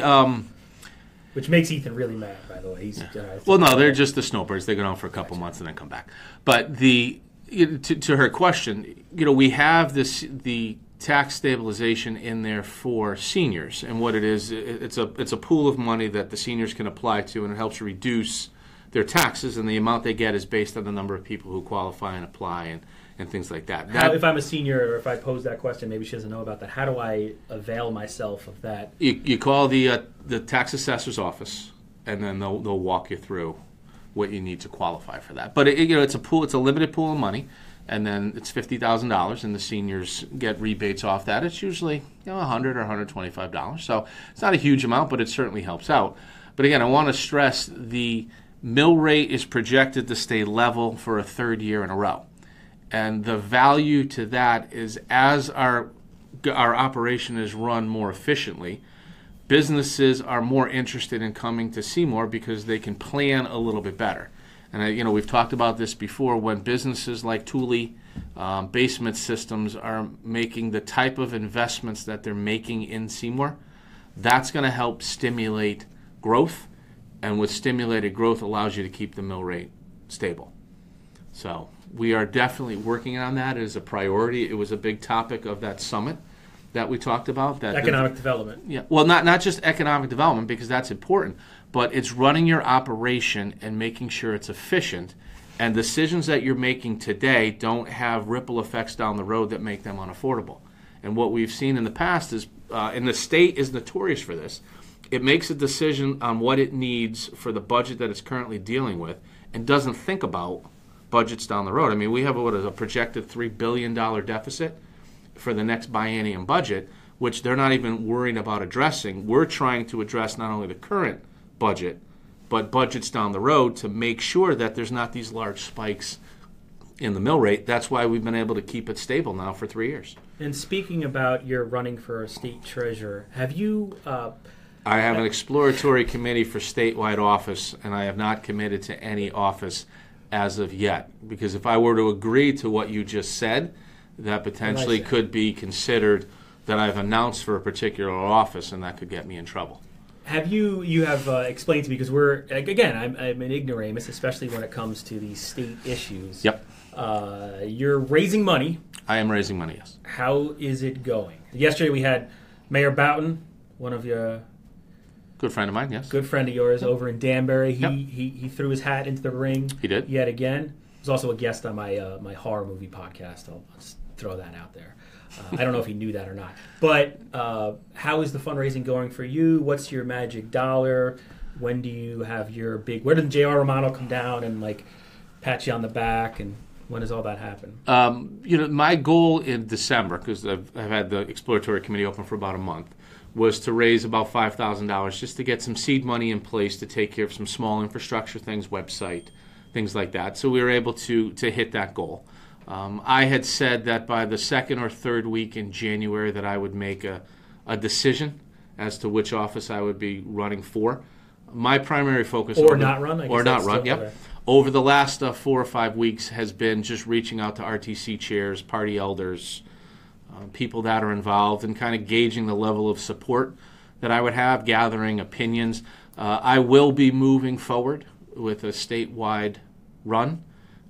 which makes Ethan really mad, by the way. They're just the snowbirds. They go down for a couple months and then come back. But to her question, we have the tax stabilization in there for seniors, and what it is, it's a pool of money that the seniors can apply to, and it helps reduce their taxes, and the amount they get is based on the number of people who qualify and apply and things like that. If I'm a senior, or if I pose that question, maybe she doesn't know about that, how do I avail myself of that? You call the tax assessor's office, and then they'll walk you through what you need to qualify for that. But it's a pool. It's a limited pool of money, and then it's $50,000, and the seniors get rebates off that. It's usually $100 or $125. So it's not a huge amount, but it certainly helps out. But again, I want to stress the mill rate is projected to stay level for a third year in a row, and the value to that is as our operation is run more efficiently. Businesses are more interested in coming to Seymour because they can plan a little bit better. And we've talked about this before. When businesses like Thule Basement Systems are making the type of investments that they're making in Seymour, that's going to help stimulate growth. And with stimulated growth allows you to keep the mill rate stable. So we are definitely working on that as a priority. It was a big topic of that summit that we talked about. That economic development. Yeah. Well, not just economic development, because that's important, but it's running your operation and making sure it's efficient. And decisions that you're making today don't have ripple effects down the road that make them unaffordable. And what we've seen in the past is, and the state is notorious for this, it makes a decision on what it needs for the budget that it's currently dealing with and doesn't think about budgets down the road. I mean, we have a projected $3 billion deficit for the next biennium budget, which they're not even worried about addressing. We're trying to address not only the current budget, but budgets down the road to make sure that there's not these large spikes in the mill rate. That's why we've been able to keep it stable now for 3 years. And speaking about your running for a state treasurer, have you... I have an exploratory committee for statewide office, and I have not committed to any office as of yet. Because if I were to agree to what you just said, that potentially Nice. could be considered that I've announced for a particular office, and that could get me in trouble. Have you have explained to me, because we're, again, I'm an ignoramus, especially when it comes to these state issues. Yep. You're raising money. I am raising money, yes. How is it going? Yesterday we had Mayor Boughton, one of your Good friend of mine, yes. good friend of yours, over in Danbury. Yep. He threw his hat into the ring. He did. Yet again. He was also a guest on my horror movie podcast. I'll just throw that out there. I don't know if he knew that or not. But how is the fundraising going for you? What's your magic dollar? When do you have your big... Where did J.R. Romano come down and pat you on the back? And when does all that happen? My goal in December, because I've had the exploratory committee open for about a month, was to raise about $5,000 just to get some seed money in place to take care of some small infrastructure things, website, things like that. So we were able to hit that goal. I had said that by the second or third week in January that I would make a decision as to which office I would be running for. My primary focus... Or not run? Or not run, yep. Over the last 4 or 5 weeks has been just reaching out to RTC chairs, party elders, people that are involved, and kind of gauging the level of support that I would have, gathering opinions. I will be moving forward with a statewide run,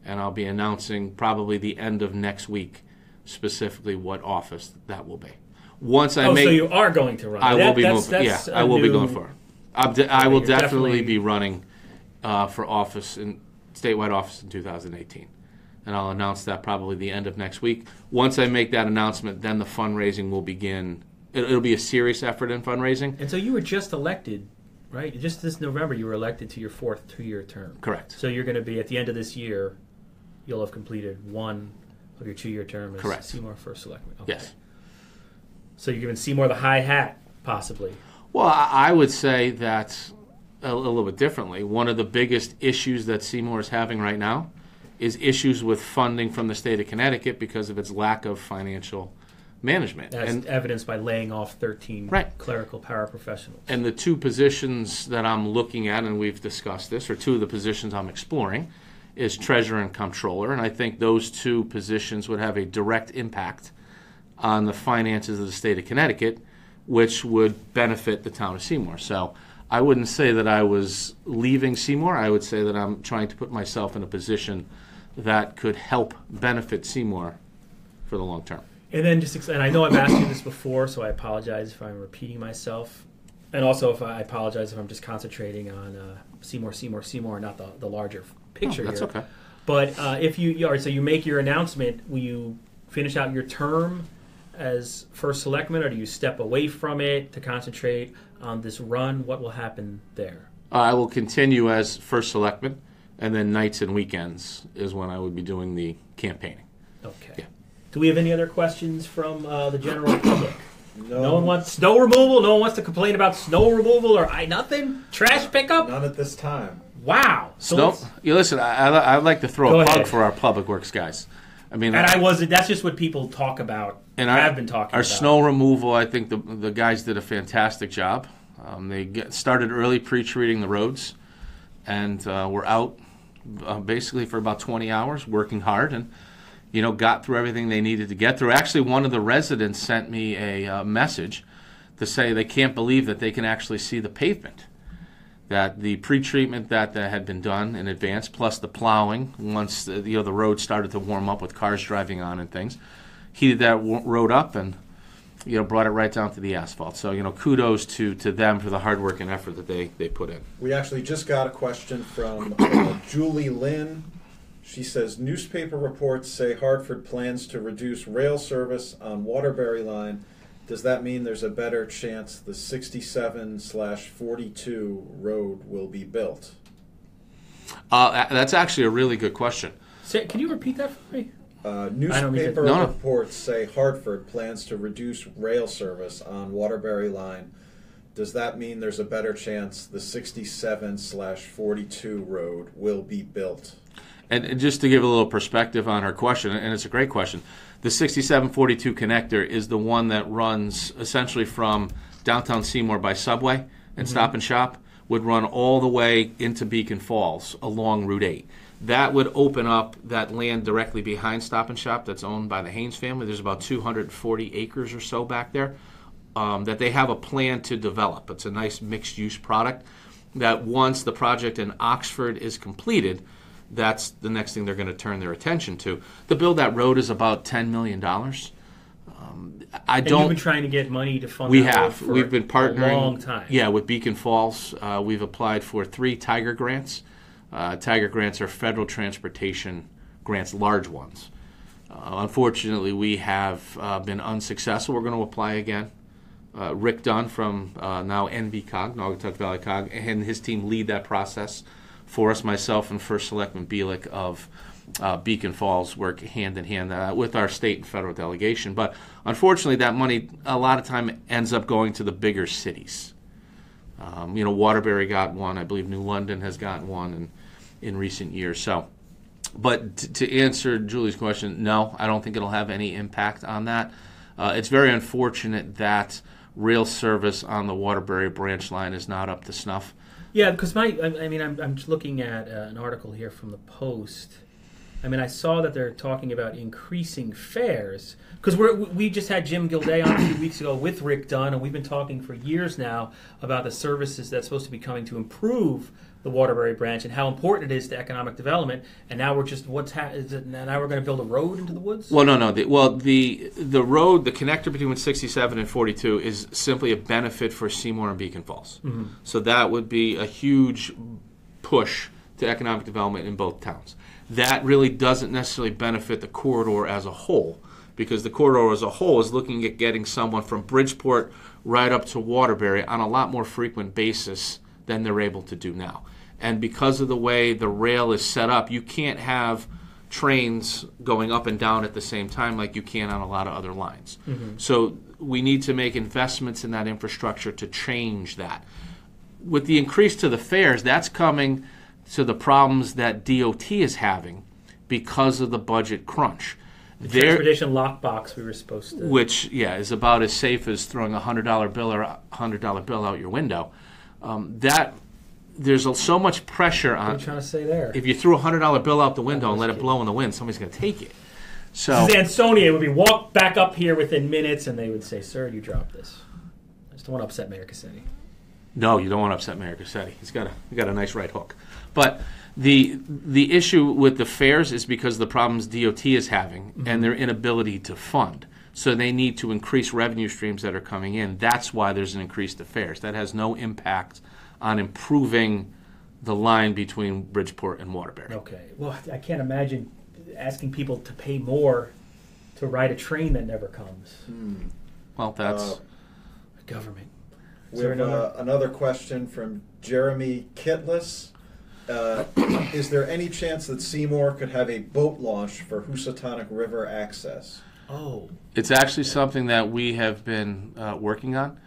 and I'll be announcing probably the end of next week specifically what office that will be. Once I so you are going to run. I will be moving. That's I will be going for it. I will you're definitely be running for office, in statewide office in 2018. And I'll announce that probably the end of next week. Once I make that announcement, then the fundraising will begin. It'll be a serious effort in fundraising. And so you were just elected, right? Just this November you were elected to your 4th 2-year term. Correct. So you're going to be, at the end of this year, you'll have completed one of your 2-year term as Correct. Seymour First Selectman. Okay. Yes. So you're giving Seymour the high hat, possibly. Well, I would say that a little bit differently. One of the biggest issues that Seymour is having right now is issues with funding from the state of Connecticut because of its lack of financial management. As evidenced by laying off 13 Right. clerical paraprofessionals. And the two positions that I'm looking at, and we've discussed this, or two of the positions I'm exploring, is treasurer and comptroller. And I think those two positions would have a direct impact on the finances of the state of Connecticut, which would benefit the town of Seymour. So I wouldn't say that I was leaving Seymour. I would say that I'm trying to put myself in a position that could help benefit Seymour for the long term. And then and I know I've asked you this before, so I apologize if I'm repeating myself. And also if I apologize if I'm just concentrating on Seymour, not the larger picture that's here. okay. But if so you make your announcement, will you finish out your term as First Selectman, or do you step away from it to concentrate on this run? What will happen there? I will continue as First Selectman, and then nights and weekends is when I would be doing the campaigning. Okay. Yeah. Do we have any other questions from the general public? No, No one wants snow removal? No one wants to complain about snow removal or nothing? Trash pickup? none at this time. Wow. So Snow, let's- listen, I'd like to throw Go a plug ahead. for our public works guys. I mean, and that's just what people talk about. and I've been talking our about. snow removal, I think the guys did a fantastic job. They started early pre-treating the roads, and were out basically for about 20 hours working hard, and got through everything they needed to get through. Actually, one of the residents sent me a message to say they can't believe that they can actually see the pavement. That the pre-treatment that had been done in advance, plus the plowing, once the road started to warm up with cars driving on and things, heated that road up and brought it right down to the asphalt. So kudos to them for the hard work and effort that they put in. We actually just got a question from Julie Lynn. She says, newspaper reports say Hartford plans to reduce rail service on Waterbury Line. Does that mean there's a better chance the 67/42 road will be built? That's actually a really good question. Can you repeat that for me? Newspaper No. reports say Hartford plans to reduce rail service on Waterbury Line. Does that mean there's a better chance the 67/42 road will be built? And just to give a little perspective on her question, and it's a great question, the 6742 connector is the one that runs essentially from downtown Seymour by Subway and Stop and Shop, would run all the way into Beacon Falls along Route 8. That would open up that land directly behind Stop and Shop that's owned by the Haynes family. There's about 240 acres or so back there that they have a plan to develop. It's a nice mixed-use product that once the project in Oxford is completed, that's the next thing they're going to turn their attention to. To build that road is about $10 million. And you've been trying to get money to fund We that road have. for We've been partnering a long time. Yeah, with Beacon Falls. We've applied for 3 Tiger grants. Tiger grants are federal transportation grants, large ones. Unfortunately, we have been unsuccessful. We're going to apply again. Rick Dunn from now NVCOG, Naugatuck Valley COG, and his team lead that process for us. Myself and First Selectman Bielik of Beacon Falls work hand in hand with our state and federal delegation. But unfortunately, that money a lot of time ends up going to the bigger cities. Waterbury got one. I believe New London has gotten one in recent years. So, but to answer Julie's question, no, I don't think it'll have any impact on that. It's very unfortunate that rail service on the Waterbury branch line is not up to snuff. Yeah, because I'm just looking at an article here from the Post. I saw that they're talking about increasing fares because we just had Jim Gilday on a few weeks ago with Rick Dunn, and we've been talking for years now about the services that's supposed to be coming to improve the Waterbury branch and how important it is to economic development. And now we're just now we're going to build a road into the woods? Well, no. The road, the connector between 67 and 42 is simply a benefit for Seymour and Beacon Falls. Mm-hmm. So that would be a huge push to economic development in both towns. That really doesn't necessarily benefit the corridor as a whole, because the corridor as a whole is looking at getting someone from Bridgeport right up to Waterbury on a lot more frequent basis than they're able to do now. And because of the way the rail is set up, you can't have trains going up and down at the same time like you can on a lot of other lines. Mm-hmm. So we need to make investments in that infrastructure to change that. With the increase to the fares, that's coming to the problems that DOT is having because of the budget crunch. The transportation lockbox we were supposed to... Which, is about as safe as throwing a $100 bill or $100 bill out your window. There's so much pressure on... What are you trying to say there? If you threw a $100 bill out the window and let it blow in the wind, somebody's going to take it. So this is Ansonia would be walked back up here within minutes, and they would say, "Sir, you dropped this." I just don't want to upset Mayor Cassetti. No, you don't want to upset Mayor Cassetti. He's got a nice right hook. But the issue with the fares is because of the problems DOT is having, mm-hmm. and their inability to fund. So they need to increase revenue streams that are coming in. That's why there's an increase to fares. That has no impact on improving the line between Bridgeport and Waterbury. Okay. Well, I can't imagine asking people to pay more to ride a train that never comes. Well, that's... government. We have another question from Jeremy Kitless. Is there any chance that Seymour could have a boat launch for Housatonic River access? Oh. It's actually something that we have been working on.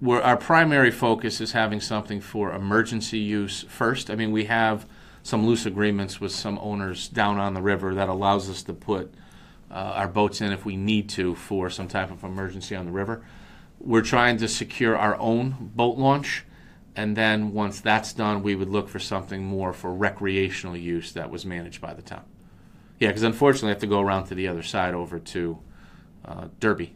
Our primary focus is having something for emergency use first. We have some loose agreements with some owners down on the river that allows us to put our boats in if we need to for some type of emergency on the river. We're trying to secure our own boat launch, and then once that's done, we would look for something more for recreational use that was managed by the town. Yeah, because unfortunately, I have to go around to the other side over to Derby.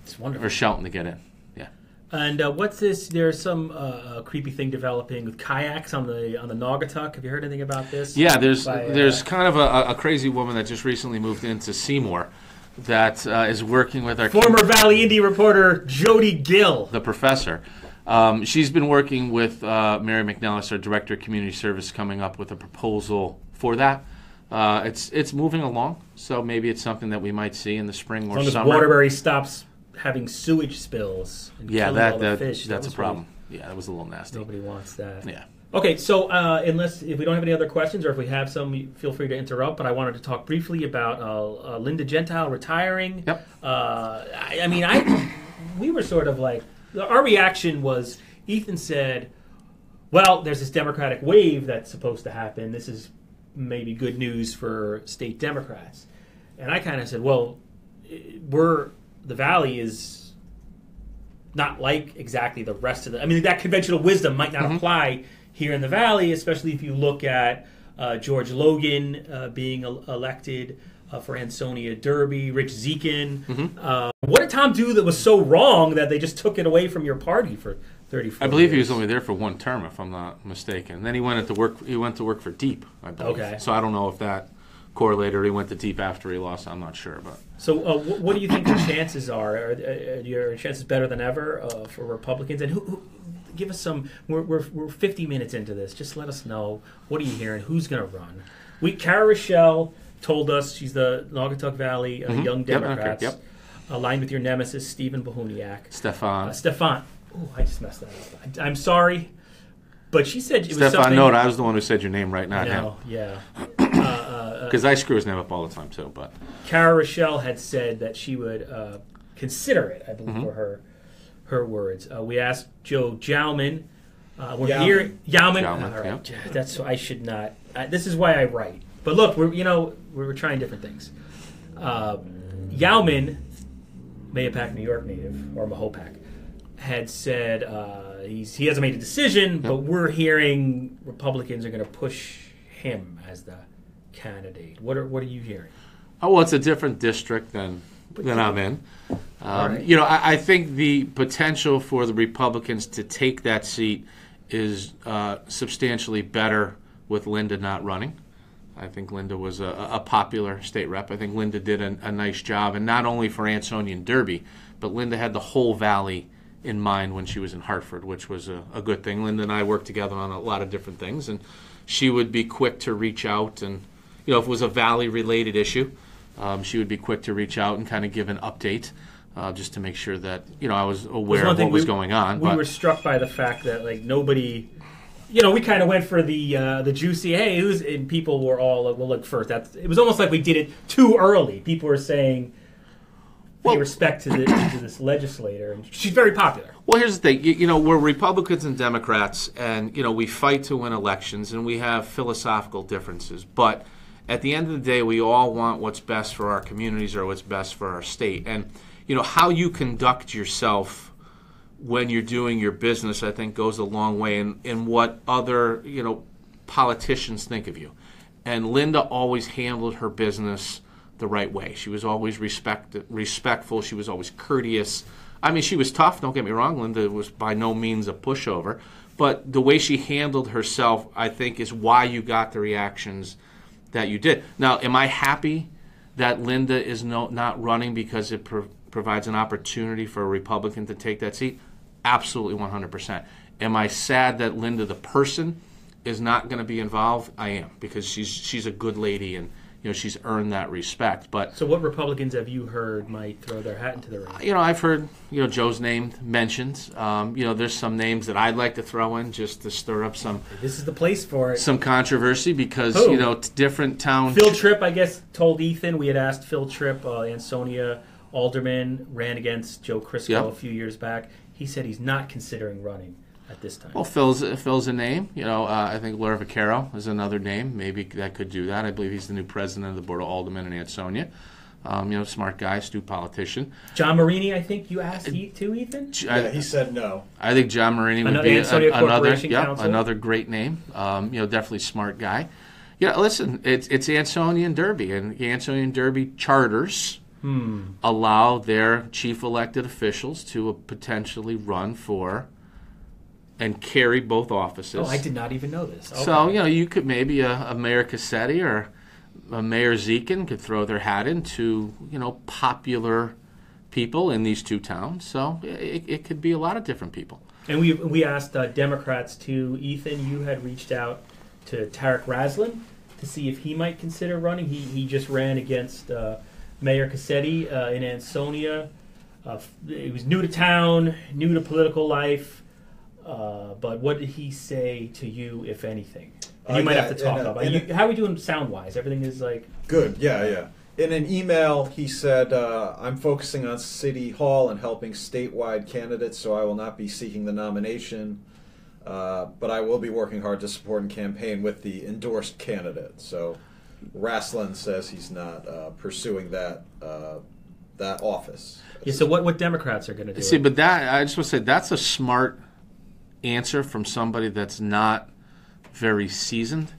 It's wonderful. Or Shelton to get in. Yeah. And what's this? There's some creepy thing developing with kayaks on the Naugatuck. Have you heard anything about this? Yeah, there's kind of a crazy woman that just recently moved into Seymour that is working with our former Valley Indy reporter Jody Gill, the professor. She's been working with Mary McNellis, our director of community service, coming up with a proposal for that. It's moving along, so maybe it's something that we might see in the spring or summer. Waterbury stops having sewage spills and killing all the fish. That's a problem. Yeah, that was a little nasty. Nobody wants that. Yeah. Okay, so if we don't have any other questions, or if we have some, feel free to interrupt. But I wanted to talk briefly about Linda Gentile retiring. Yep. We were sort of like, our reaction was, Ethan said, well, there's this Democratic wave that's supposed to happen. This is maybe good news for state Democrats. And I kind of said, well, the Valley is not like exactly the rest of that conventional wisdom might not apply here in the Valley, especially if you look at George Logan being elected for Ansonia Derby, Rich Zekin. What did Tom do that was so wrong that they just took it away from your party for 34 I believe he years? was only there for one term, if I'm not mistaken. Then he went to work. He went to work for Deep, I believe. Okay. So I don't know if that correlated or he went to Deep after he lost. I'm not sure, but So, what do you think the chances are? Are your chances better than ever for Republicans? And who give us some? We're 50 minutes into this. Just let us know. What are you hearing? Who's going to run? Cara Rochelle told us she's the Naugatuck Valley Young Democrats, aligned with your nemesis Stephen Bohuniak. Stefan. Oh, I just messed that up. I'm sorry, but she said it was Stefan something. Note, I was the one who said your name right, not him. Yeah. Because I screw his name up all the time too. But Cara Rochelle had said that she would consider it. I believe were her words. We asked Joe Jauman. We're here. Jauman. All right. Yeah. That's I should not. This is why I write. But look, we're trying different things. Jauman, Mahopac, New York native, or Mahopac, had said he hasn't made a decision, but we're hearing Republicans are going to push him as the candidate. What are you hearing? Oh, well, it's a different district than I'm in. Right. I think the potential for the Republicans to take that seat is substantially better with Linda not running. I think Linda was a popular state rep. I think Linda did a nice job, and not only for Ansonia and Derby, but Linda had the whole valley in mind when she was in Hartford, which was a good thing. Linda and I worked together on a lot of different things, and she would be quick to reach out and, if it was a valley-related issue, she would be quick to reach out and kind of give an update just to make sure that, I was aware of what was going on. We were struck by the fact that, nobody... we kind of went for the juicy, hey, and people were all, well, look, first, it was almost like we did it too early. People were saying, pay respect to this legislator, and she's very popular. Well, here's the thing. We're Republicans and Democrats, and, we fight to win elections, and we have philosophical differences. But at the end of the day, we all want what's best for our communities or what's best for our state. And, how you conduct yourself when you're doing your business, I think, goes a long way in what other, politicians think of you. And Linda always handled her business the right way. She was always respectful. She was always courteous. I mean, she was tough, don't get me wrong. Linda was by no means a pushover. But the way she handled herself, I think, is why you got the reactions that you did. Now, am I happy that Linda is not running because it provides an opportunity for a Republican to take that seat? Absolutely 100%. Am I sad that Linda, the person, is not going to be involved? I am, because she's a good lady and she's earned that respect. But so, what Republicans have you heard might throw their hat into the ring? I've heard Joe's name mentioned. There's some names that I'd like to throw in just to stir up some. This is the place for it. Some controversy because different towns. Phil Tripp, I guess, told Ethan. We had asked Phil Tripp, Ansonia alderman, ran against Joe Crisco a few years back. He said he's not considering running at this time. Well, Phil's a name. I think Laura Vaccaro is another name. Maybe that could do that. I believe he's the new president of the Board of Aldermen in Ansonia. Smart guy, astute politician. John Marini, I think you asked too, Ethan? Yeah, he said no. I think John Marini would be another great name. Definitely smart guy. Listen, it's Ansonia and Derby, and the Ansonia and Derby charters allow their chief elected officials to potentially run for and carry both offices. Oh, I did not even know this. Okay. So, you could maybe a Mayor Cassetti or a Mayor Zekin could throw their hat into, popular people in these two towns. So it could be a lot of different people. And we asked Democrats too. Ethan, you had reached out to Tarek Raslin to see if he might consider running. He just ran against Mayor Cassetti in Ansonia. He was new to town, new to political life. But what did he say to you, if anything? You might have to talk about it. How are we doing sound-wise? Everything is good. Yeah. In an email, he said, I'm focusing on City Hall and helping statewide candidates, so I will not be seeking the nomination. But I will be working hard to support and campaign with the endorsed candidate. So Raslin says he's not pursuing that office. Yeah. So what Democrats are going to do? See, but I just want to say that's a smart answer from somebody that's not very seasoned,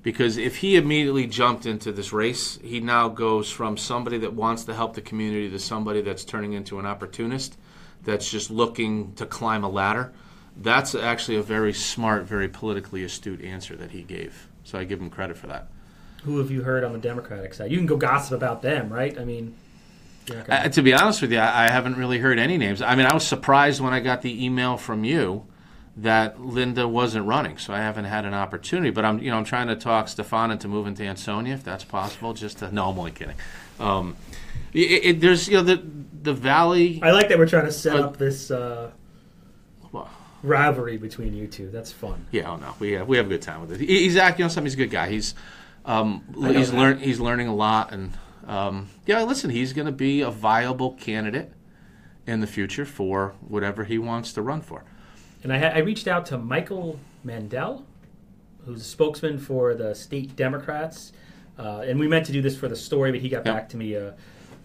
Because if he immediately jumped into this race, he now goes from somebody that wants to help the community to somebody that's turning into an opportunist that's just looking to climb a ladder. That's actually a very smart, very politically astute answer that he gave. So I give him credit for that. Who have you heard on the Democratic side? You can go gossip about them, right? I mean, to be honest with you, I haven't really heard any names. I mean, I was surprised when I got the email from you that Linda wasn't running, so I haven't had an opportunity. But I'm trying to talk Stefan into moving to Ansonia, if that's possible. No, I'm only kidding. There's the Valley. I like that we're trying to set up this rivalry between you two. That's fun. Yeah, oh no, we have a good time with it. He's he's a good guy. He's learning a lot, and listen, he's going to be a viable candidate in the future for whatever he wants to run for. And I reached out to Michael Mandel, who's a spokesman for the state Democrats. And we meant to do this for the story, but he got back to me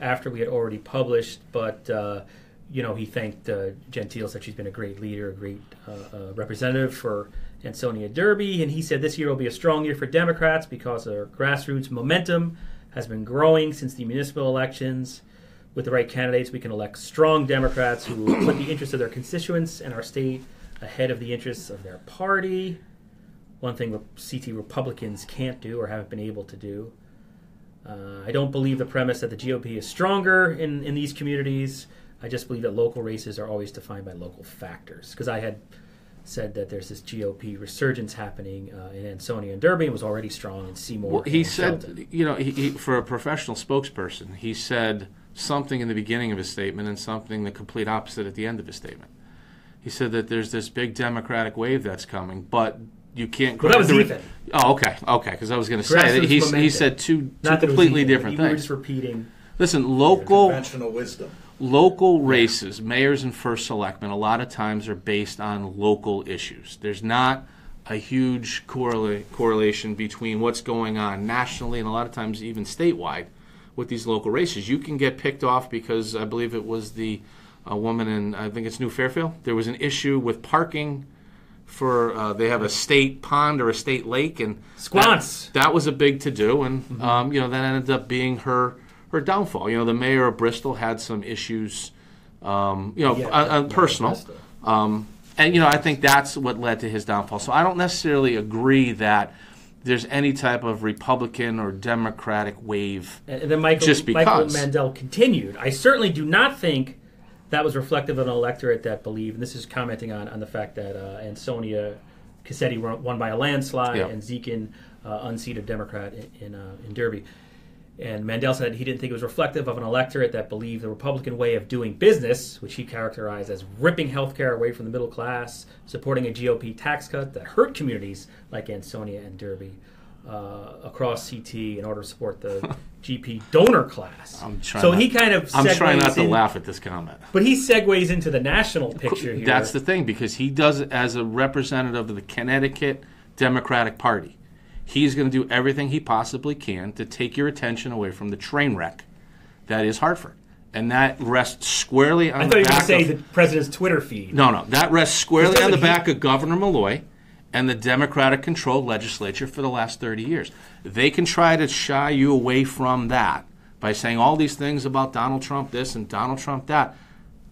after we had already published. But, he thanked Gentile, said she's been a great leader, a great representative for Ansonia Derby. And he said this year will be a strong year for Democrats because our grassroots momentum has been growing since the municipal elections. With the right candidates, we can elect strong Democrats who put the interests of their constituents and our state ahead of the interests of their party. One thing CT Republicans can't do or haven't been able to do. I don't believe the premise that the GOP is stronger in these communities. I just believe that local races are always defined by local factors. Because I had said that there's this GOP resurgence happening in Ansonia and Derby and was already strong in Seymour. Well, he said, he, for a professional spokesperson, he said something in the beginning of his statement and something the complete opposite at the end of his statement. He said that there's this big Democratic wave that's coming, but you can't. Well, that was Ethan. Oh, okay. Because I was going to say that he said two completely different things. We were just repeating. Listen, local conventional wisdom. Local races, mayors and first selectmen, a lot of times are based on local issues. There's not a huge correlation between what's going on nationally and a lot of times even statewide with these local races. You can get picked off because I believe it was the woman in, I think it's New Fairfield. There was an issue with parking for, they have a state pond or a state lake. And Squants. That was a big to-do, and that ended up being her downfall. The mayor of Bristol had some issues, personal. And, I think that's what led to his downfall. So I don't necessarily agree that there's any type of Republican or Democratic wave and then Michael Mandel continued. I certainly do not think that was reflective of an electorate that believed, and this is commenting on the fact that Ansonia Cassetti won by a landslide and Zekin unseated Democrat in Derby. And Mandel said he didn't think it was reflective of an electorate that believed the Republican way of doing business, which he characterized as ripping health care away from the middle class, supporting a GOP tax cut that hurt communities like Ansonia and Derby across CT in order to support the GP donor class. I'm trying not to laugh at this comment. But he segues into the national picture here. That's the thing, because he does it as a representative of the Connecticut Democratic Party. He's going to do everything he possibly can to take your attention away from the train wreck that is Hartford. And that rests squarely on the back of... I thought you were going to say the president's Twitter feed. No. That rests squarely on the back of Governor Malloy and the Democratic-controlled legislature for the last 30 years. They can try to shy you away from that by saying all these things about Donald Trump this and Donald Trump that.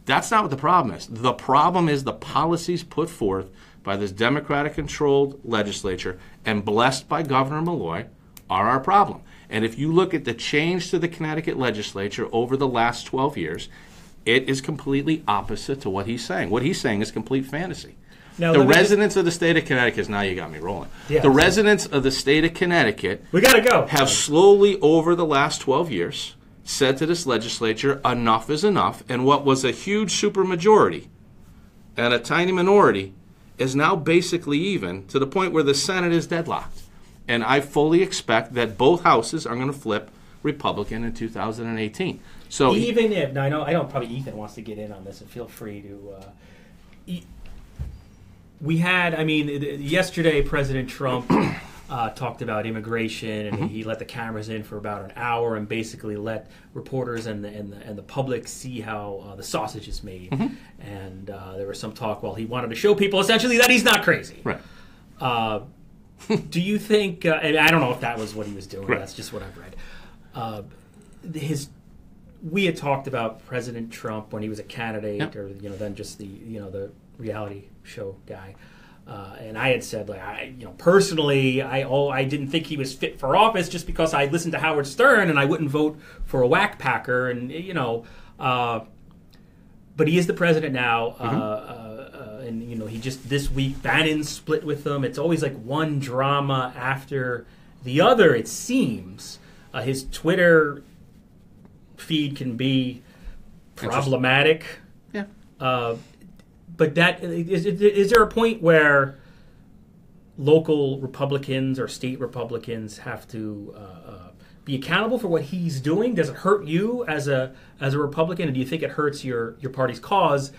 That's not what the problem is. The problem is the policies put forth by this Democratic-controlled legislature and blessed by Governor Malloy are our problem. And if you look at the change to the Connecticut legislature over the last 12 years, it is completely opposite to what he's saying. What he's saying is complete fantasy. Now, the residents of the state of Connecticut, now you got me rolling. Yeah, the residents of the state of Connecticut have slowly over the last 12 years said to this legislature, enough is enough, and what was a huge supermajority and a tiny minority is now basically even to the point where the Senate is deadlocked. And I fully expect that both houses are going to flip Republican in 2018. So even if, now I know probably Ethan wants to get in on this, and feel free to. Yesterday President Trump talked about immigration, and he let the cameras in for about an hour and basically let reporters and the public see how the sausage is made. And there was some talk, he wanted to show people essentially that he's not crazy. Right. Do you think? And I don't know if that was what he was doing. Right. That's just what I've read. We had talked about President Trump when he was a candidate, Yep. or then just the reality show guy. And I had said, personally, I didn't think he was fit for office just because I listened to Howard Stern and I wouldn't vote for a whack packer. And but he is the president now. And he just this week Bannon split with them. It's always like one drama after the other. It seems his Twitter feed can be problematic. Yeah. But is there a point where local Republicans or state Republicans have to be accountable for what he's doing? Does it hurt you as a Republican, and do you think it hurts your party's cause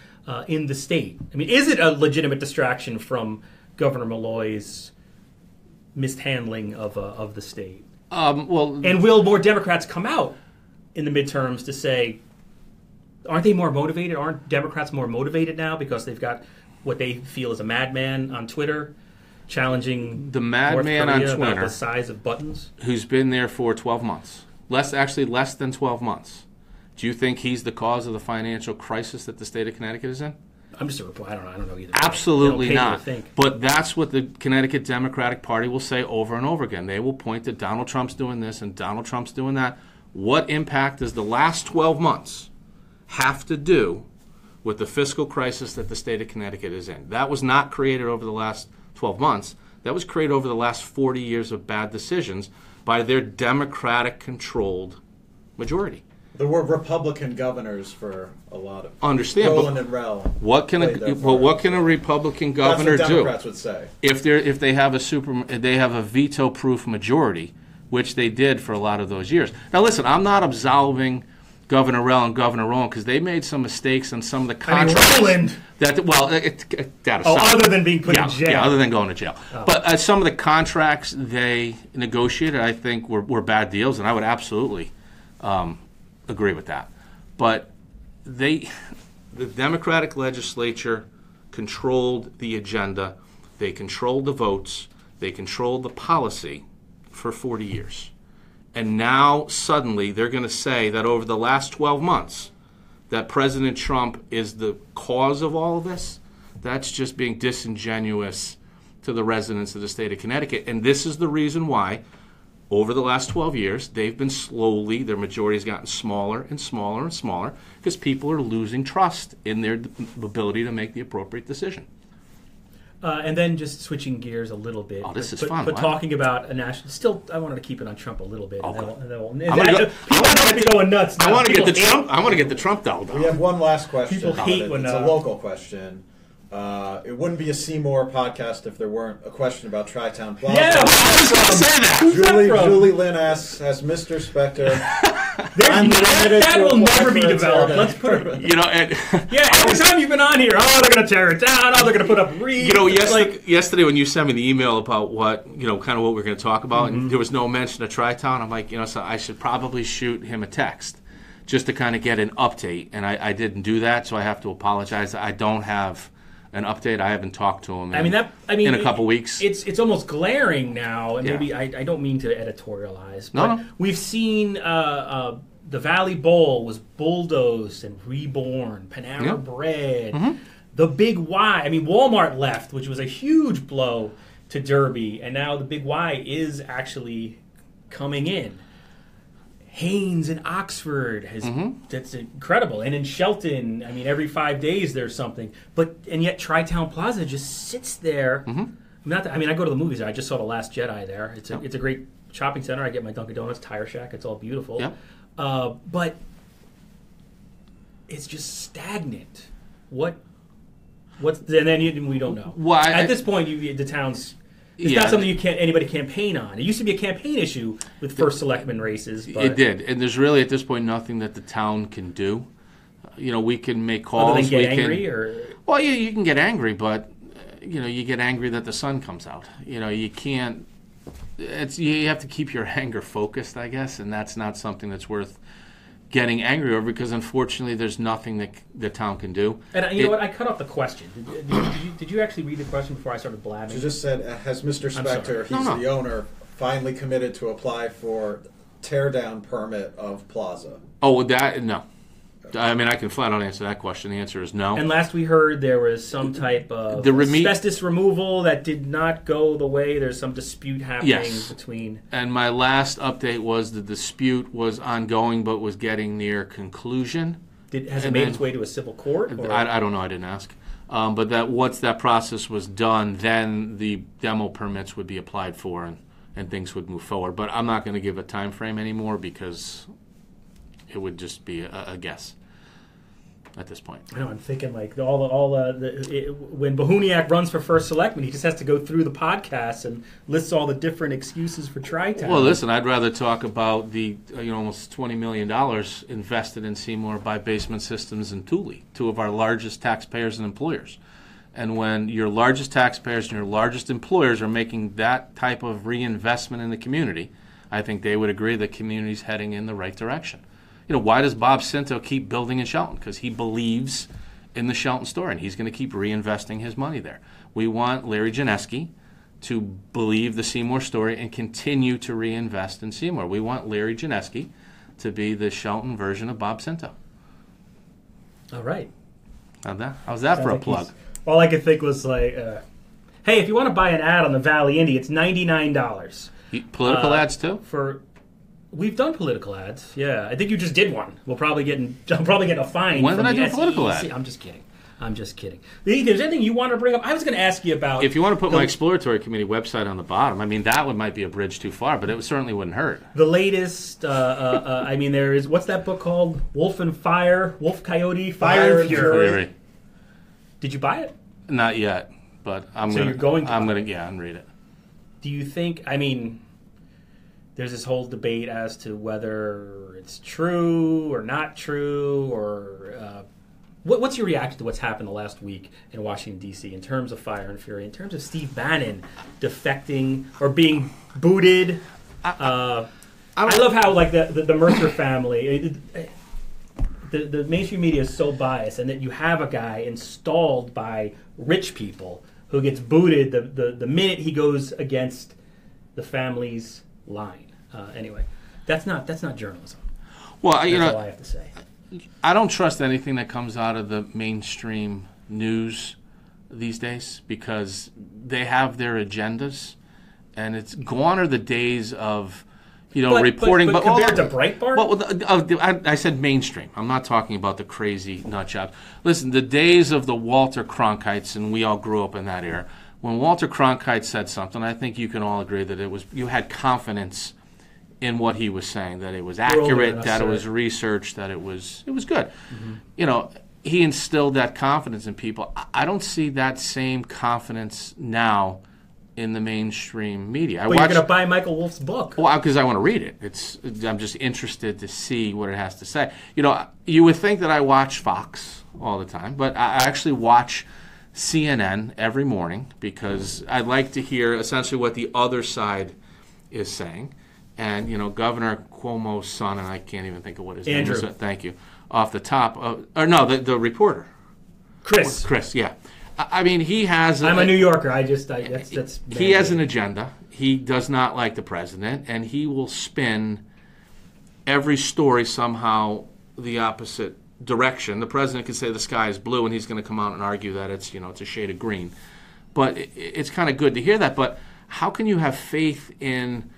in the state? I mean, is it a legitimate distraction from Governor Malloy's mishandling of the state? And will more Democrats come out in the midterms to say, aren't they more motivated? Aren't Democrats more motivated now because they've got what they feel is a madman on Twitter challenging the madman North on Korea Twitter about the size of buttons? Who's been there for 12 months. Less than 12 months. Do you think he's the cause of the financial crisis that the state of Connecticut is in? I'm just a reporter. I don't know either. Absolutely not. Think. But that's what the Connecticut Democratic Party will say over and over again. They will point to Donald Trump's doing this and Donald Trump's doing that. What impact does the last 12 months have to do with the fiscal crisis that the state of Connecticut is in? That was not created over the last 12 months. That was created over the last 40 years of bad decisions by their Democratic-controlled majority. There were Republican governors for a lot of Understand, Roland and Rel. What can a Republican governor That's what do? Democrats would say. If they have a veto-proof majority, which they did for a lot of those years. Now, listen, I'm not absolving Governor Rel and Governor Rowland because they made some mistakes on some of the contracts. Rowland. That aside. Other than being put in jail. Yeah, other than going to jail. Oh. But some of the contracts they negotiated, I think, were bad deals, and I would absolutely agree with that. But the Democratic legislature controlled the agenda. They controlled the votes. They controlled the policy for 40 years. And now, suddenly, they're going to say that over the last 12 months, that President Trump is the cause of all of this. That's just being disingenuous to the residents of the state of Connecticut. And this is the reason why, over the last 12 years, they've been slowly, their majority has gotten smaller and smaller and smaller, because people are losing trust in their ability to make the appropriate decision. And then just switching gears a little bit. Oh, this is fun. But talking about a national... Still, I wanted to keep it on Trump a little bit. Okay. People might be going nuts now. I want to get the Trump doll down. We have one last question. People hate when... It's a local question. It wouldn't be a Seymour podcast if there weren't a question about Tri-Town Plaza. Yeah, I was going to say that. Julie Lynn asks, has Mr. Spector... that will never be developed. Let's put it... every time you've been on here, they're going to tear it down. They're going to put up reeds. Yesterday when you sent me the email about what, kind of what we're going to talk about, and there was no mention of Tri-Town, I'm like, so I should probably shoot him a text just to kind of get an update. And I didn't do that, so I have to apologize. I don't have an update. I haven't talked to him in a couple weeks. It's almost glaring now, and maybe I don't mean to editorialize, but we've seen the Valley Bowl was bulldozed and reborn. Panera Bread, the Big Y. I mean, Walmart left, which was a huge blow to Derby, and now the Big Y is actually coming in. Haynes in Oxford that's incredible, and in Shelton, I mean, every 5 days there's something. And yet Tri-Town Plaza just sits there. I go to the movies there. I just saw The Last Jedi there. It's a great shopping center. I get my Dunkin' Donuts, Tire Shack. It's all beautiful. But it's just stagnant. And then we don't know. Well, at this point, the town's. It's not something anybody campaign on. It used to be a campaign issue with first selectman races. But it did, and there's really at this point nothing that the town can do. We can make calls. Other than get angry, or well, you can get angry, but you get angry that the sun comes out. You can't. You have to keep your anger focused, I guess, and that's not something that's worth getting angry over, because unfortunately there's nothing that the town can do. And you know what? I cut off the question. Did you actually read the question before I started blabbing? She just said, has Mr. Spector, he's the owner, finally committed to apply for tear down permit of Plaza? Oh, that, no. I mean, I can flat out answer that question. The answer is no. And last we heard, there was some type of asbestos removal that did not go the way. There's some dispute happening between. And my last update was the dispute was ongoing, but was getting near conclusion. Has it made its way to a civil court? I don't know. I didn't ask. But that once that process was done, then the demo permits would be applied for, and things would move forward. But I'm not going to give a time frame anymore, because it would just be a guess at this point. I know. I'm thinking like when Bohuniak runs for first selectman, he just has to go through the podcast and lists all the different excuses for Tri-Town. Well, listen, I'd rather talk about the almost $20 million invested in Seymour by Basement Systems and Thule, two of our largest taxpayers and employers. And when your largest taxpayers and your largest employers are making that type of reinvestment in the community, I think they would agree the community's heading in the right direction. Why does Bob Cinto keep building in Shelton? Because he believes in the Shelton story, and he's going to keep reinvesting his money there. We want Larry Janeski to believe the Seymour story and continue to reinvest in Seymour. We want Larry Janeski to be the Shelton version of Bob Cinto. All right. How's that for a plug? All I could think was like, hey, if you want to buy an ad on the Valley Indy, it's $99. Political ads too? We've done political ads. Yeah, I think you just did one. I'll probably get a fine. When did I do a SEC. political ad? I'm just kidding. If there's anything you want to bring up, I was going to ask you about. If you want to put my exploratory committee website on the bottom, I mean that might be a bridge too far, but it certainly wouldn't hurt. The latest. I mean, there is what's that book called? Wolf Coyote, Fire and Fury. Did you buy it? Not yet, but I'm going to read it. Do you think? I mean, there's this whole debate as to whether it's true or not true, or what's your reaction to what's happened the last week in Washington, D.C. in terms of Fire and Fury, in terms of Steve Bannon defecting or being booted? I love how like the Mercer family, the mainstream media is so biased, and that you have a guy installed by rich people who gets booted the minute he goes against the family's line. Anyway, that's not journalism. Well, that's all I have to say. I don't trust anything that comes out of the mainstream news these days, because they have their agendas, and it's gone are the days of reporting. But compared to Breitbart? Well, I said mainstream. I'm not talking about the crazy nut jobs. Listen, the days of the Walter Cronkites, and we all grew up in that era. When Walter Cronkite said something, I think you can all agree that you had confidence in what he was saying, that it was accurate, that it was researched, that it was good. Mm-hmm. He instilled that confidence in people. I don't see that same confidence now in the mainstream media. You're going to buy Michael Wolff's book. Well, because I want to read it. I'm just interested to see what it has to say. You would think that I watch Fox all the time, but I actually watch CNN every morning, because I'd like to hear essentially what the other side is saying. And, Governor Cuomo's son, and I can't even think of what his name is. Thank you. Off the top. The reporter. Chris, yeah. I mean, he has... I'm a New Yorker. That's he has an agenda. He does not like the president, and he will spin every story somehow the opposite direction. The president can say the sky is blue, and he's going to come out and argue that it's a shade of green. But it's kind of good to hear that. But how can you have faith in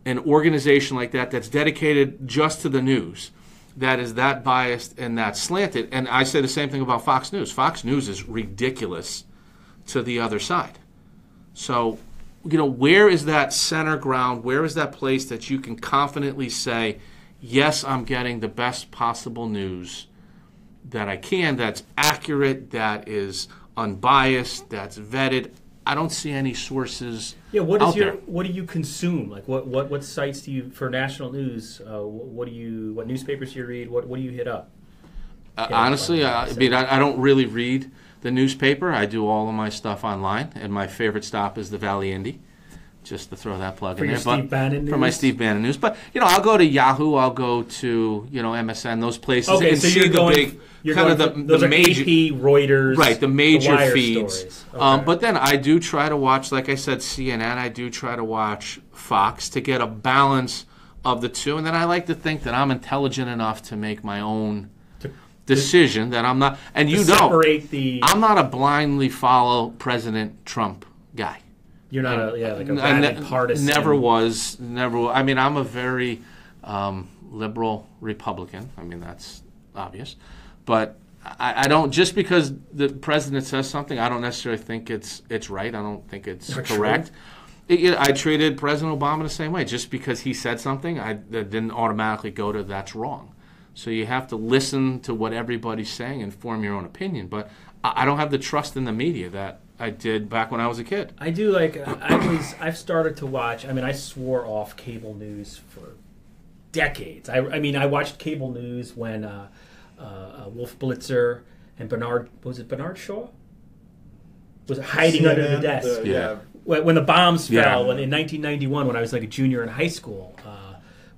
an organization like that that's dedicated just to the news, that is that biased and that slanted? And I say the same thing about Fox News. Fox News is ridiculous to the other side. So, where is that center ground? Where is that place that you can confidently say, yes, I'm getting the best possible news that I can, that's accurate, that is unbiased, that's vetted? I don't see any sources. Yeah, what do you consume? Like what sites do you for national news? What newspapers do you read? What do you hit up? Honestly, I don't really read the newspaper. I do all of my stuff online, and my favorite stop is the Valley Indy. just to throw that plug For in your there. Steve Bannon For my news? Steve Bannon news. But, I'll go to Yahoo, I'll go to, MSN, those places. Okay, and so see you're the going. big, You're kind going of for, the those are major, AP, Reuters, right, the major Wire feeds. stories. Okay. But then I do try to watch, like I said, CNN. I do try to watch Fox to get a balance of the two. And then I like to think that I'm intelligent enough to make my own decision, that I'm not. And you know, separate the. I'm not a blindly follow President Trump guy. You're not like a I rabid partisan. Never was. Never. I mean, I'm a very liberal Republican. I mean, that's obvious. But I don't, just because the president says something, I don't necessarily think it's right. I don't think it's correct. I treated President Obama the same way. Just because he said something, that didn't automatically go to that's wrong. So you have to listen to what everybody's saying and form your own opinion. But I don't have the trust in the media that I did back when I was a kid. I do I've started to watch. I mean, I swore off cable news for decades. I mean, I watched cable news when Wolf Blitzer and Bernard Shaw was hiding under the desk. Yeah. When the bombs fell Yeah. in 1991, when I was like a junior in high school.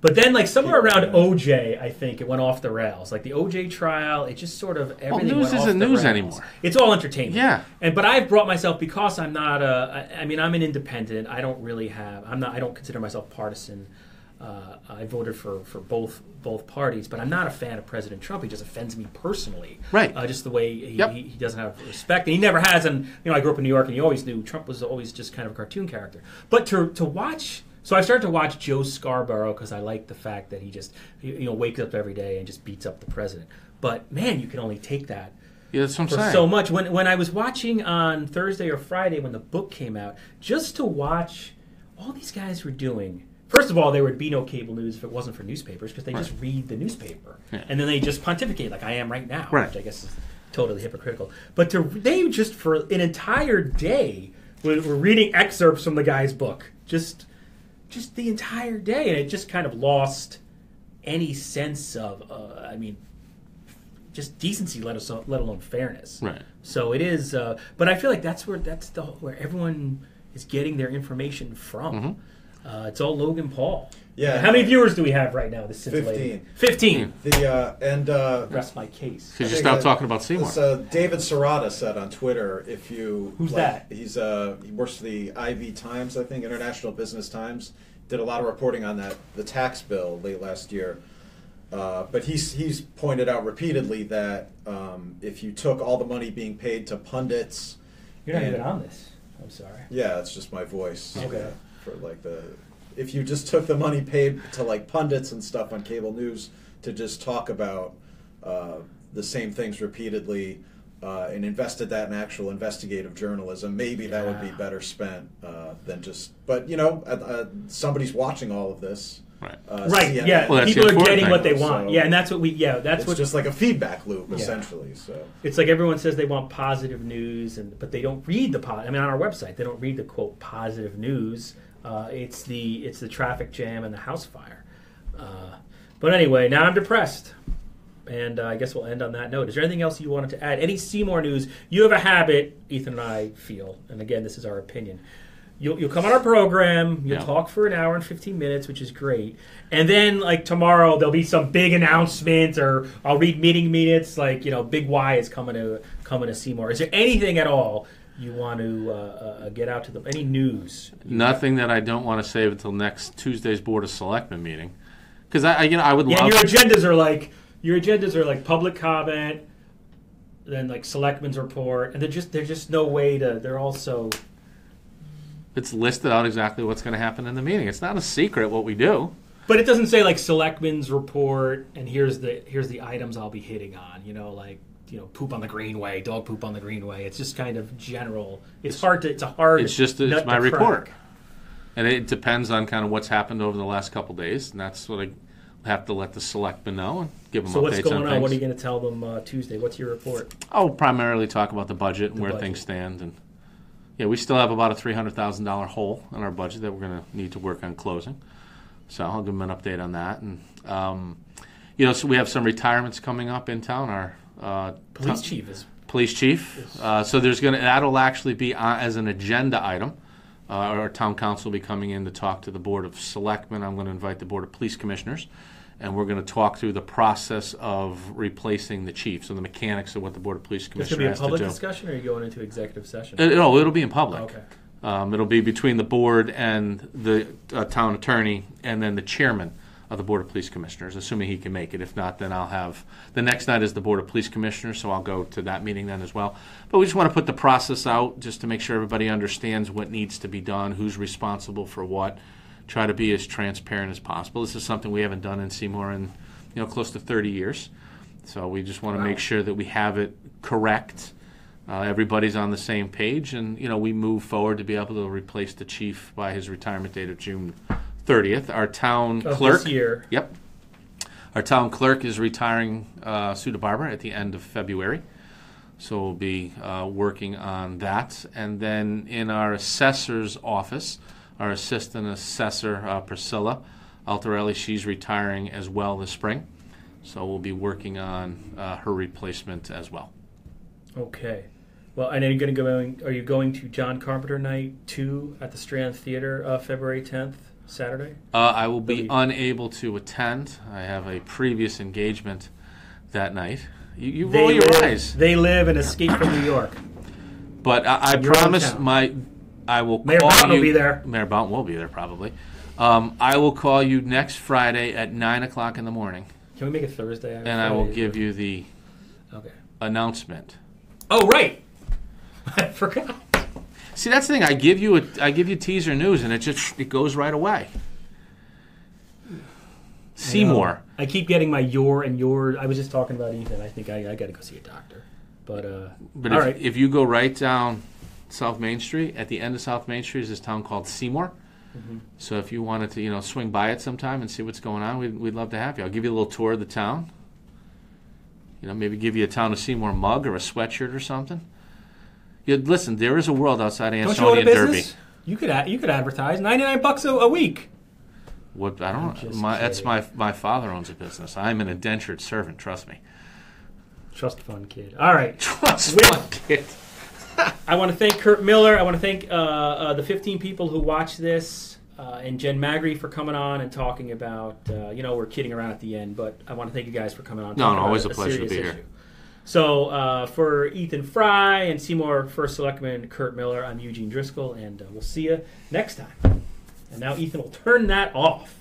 But then, like somewhere around OJ, I think it went off the rails. Like the OJ trial, it just sort of everything news went off isn't the news rails. anymore. It's all entertainment. Yeah. But I've brought myself, because I'm not I mean, I'm an independent. I don't really have. I don't consider myself partisan. I voted for both parties, but I'm not a fan of President Trump. He just offends me personally. Right. Just the way he doesn't have respect, and he never has. And I grew up in New York, and you always knew Trump was always just kind of a cartoon character. But to watch. So I started to watch Joe Scarborough because I like the fact that he just wakes up every day and just beats up the president. But man, you can only take that that's what I'm for saying. so much. When I was watching on Thursday or Friday when the book came out, just to watch all these guys were doing. First of all, there would be no cable news if it wasn't for newspapers, because they just read the newspaper and then they just pontificate like I am right now, which I guess is totally hypocritical. But they just for an entire day were reading excerpts from the guy's book, just the entire day, and it just kind of lost any sense of, just decency, let alone fairness. Right. So it is, but I feel like that's where everyone is getting their information from. Mm-hmm. It's all Logan Paul. Yeah. How many viewers do we have right now? This 15. Rest my case. Because you stopped talking about Seymour. David Serrata said on Twitter, if you... Who's that? He works for the IV Times, I think, International Business Times. Did a lot of reporting on the tax bill late last year. But he's pointed out repeatedly that if you took all the money being paid to pundits... You're not even on this. I'm sorry. Yeah, it's just my voice. Okay. For if you just took the money paid to like pundits and stuff on cable news to just talk about the same things repeatedly and invested that in actual investigative journalism, maybe that would be better spent than just. But somebody's watching all of this. Right. CNN. Yeah. Well, people are getting thing. what they want. So and that's what we. Yeah, that's it's just like a feedback loop essentially. So it's like everyone says they want positive news, but they don't read the on our website they don't read the quote positive news. It's the traffic jam and the house fire. But anyway, now I'm depressed. And I guess we'll end on that note. Is there anything else you wanted to add? Any Seymour news? You have a habit, Ethan and I feel, and again, this is our opinion. You'll come on our program, you'll talk for an hour and 15 minutes, which is great. And then, like, tomorrow, there'll be some big announcement, or I'll read meeting minutes, like, Big Y is coming to Seymour. Is there anything at all you want to get out to them? Any news? Nothing that I don't want to save until next Tuesday's Board of Selectmen meeting. Because I would love... Yeah, your agendas are like public comment, then like Selectmen's report, and there's just no way to... They're also... It's listed out exactly what's going to happen in the meeting. It's not a secret what we do. But it doesn't say like Selectmen's report, and here's the items I'll be hitting on. Poop on the greenway, dog poop on the greenway. It's just kind of general. It's my report. And it depends on kind of what's happened over the last couple of days, and that's what I have to let the selectmen know and give them updates on things. So what's going on? What are you going to tell them Tuesday? What's your report? I'll primarily talk about the budget and where things stand. And we still have about a $300,000 hole in our budget that we're going to need to work on closing. So I'll give them an update on that. And, so we have some retirements coming up in town. Our police chief is... Police chief. So that'll actually be as an agenda item Our town council will be coming in to talk to the Board of Selectmen. I'm going to invite the Board of Police Commissioners, and we're going to talk through the process of replacing the chief, so the mechanics of what the Board of Police This Commissioners going to be has a public to do. discussion, or are you going into executive session? It'll be in public. Okay. It'll be between the board and the town attorney, and then the chairman of the Board of Police Commissioners, assuming he can make it. If not, then I'll have the next night is the Board of Police Commissioners, so I'll go to that meeting then as well. But we just want to put the process out just to make sure everybody understands what needs to be done, who's responsible for what. Try to be as transparent as possible. This is something we haven't done in Seymour in close to 30 years. So we just want to make sure that we have it correct. Everybody's on the same page, and we move forward to be able to replace the chief by his retirement date of June 30th. Our town clerk. This year. Yep. Our town clerk is retiring, Sue DeBarber, at the end of February. So we'll be working on that. And then in our assessor's office, our assistant assessor, Priscilla Altarelli, she's retiring as well this spring. So we'll be working on her replacement as well. Okay. Well, and are you going to John Carpenter Night 2 at the Strand Theater February 10th, Saturday? I will be unable to attend. I have a previous engagement that night. You roll your eyes. They live and escape from New York. But I promise I will call Mayor Boughton will be there. Mayor Boughton will be there probably. I will call you next Friday at 9 o'clock in the morning. Can we make it Thursday? And I will give you the announcement. Oh, right. I forgot. See, that's the thing. I give you teaser news, and it goes right away. Seymour. I keep getting my your. I was just talking about Ethan. I think I got to go see a doctor. But all right. If you go right down South Main Street, at the end of South Main Street is this town called Seymour. Mm-hmm. So if you wanted to, swing by it sometime and see what's going on, we'd love to have you. I'll give you a little tour of the town. Maybe give you a Town of Seymour mug or a sweatshirt or something. Listen, there is a world outside Ansonia and Derby. You could advertise $99 a week. What I don't. That's my father owns a business. I'm an indentured servant. Trust me. Trust fund kid. All right. Trust fund kid. I want to thank Kurt Miller. I want to thank the 15 people who watched this, and Jen Magri for coming on and talking about. We're kidding around at the end, but I want to thank you guys for coming on. No, always a pleasure to be here. So for Ethan Fry and Seymour First Selectman Kurt Miller, I'm Eugene Driscoll, and we'll see you next time. And now Ethan will turn that off.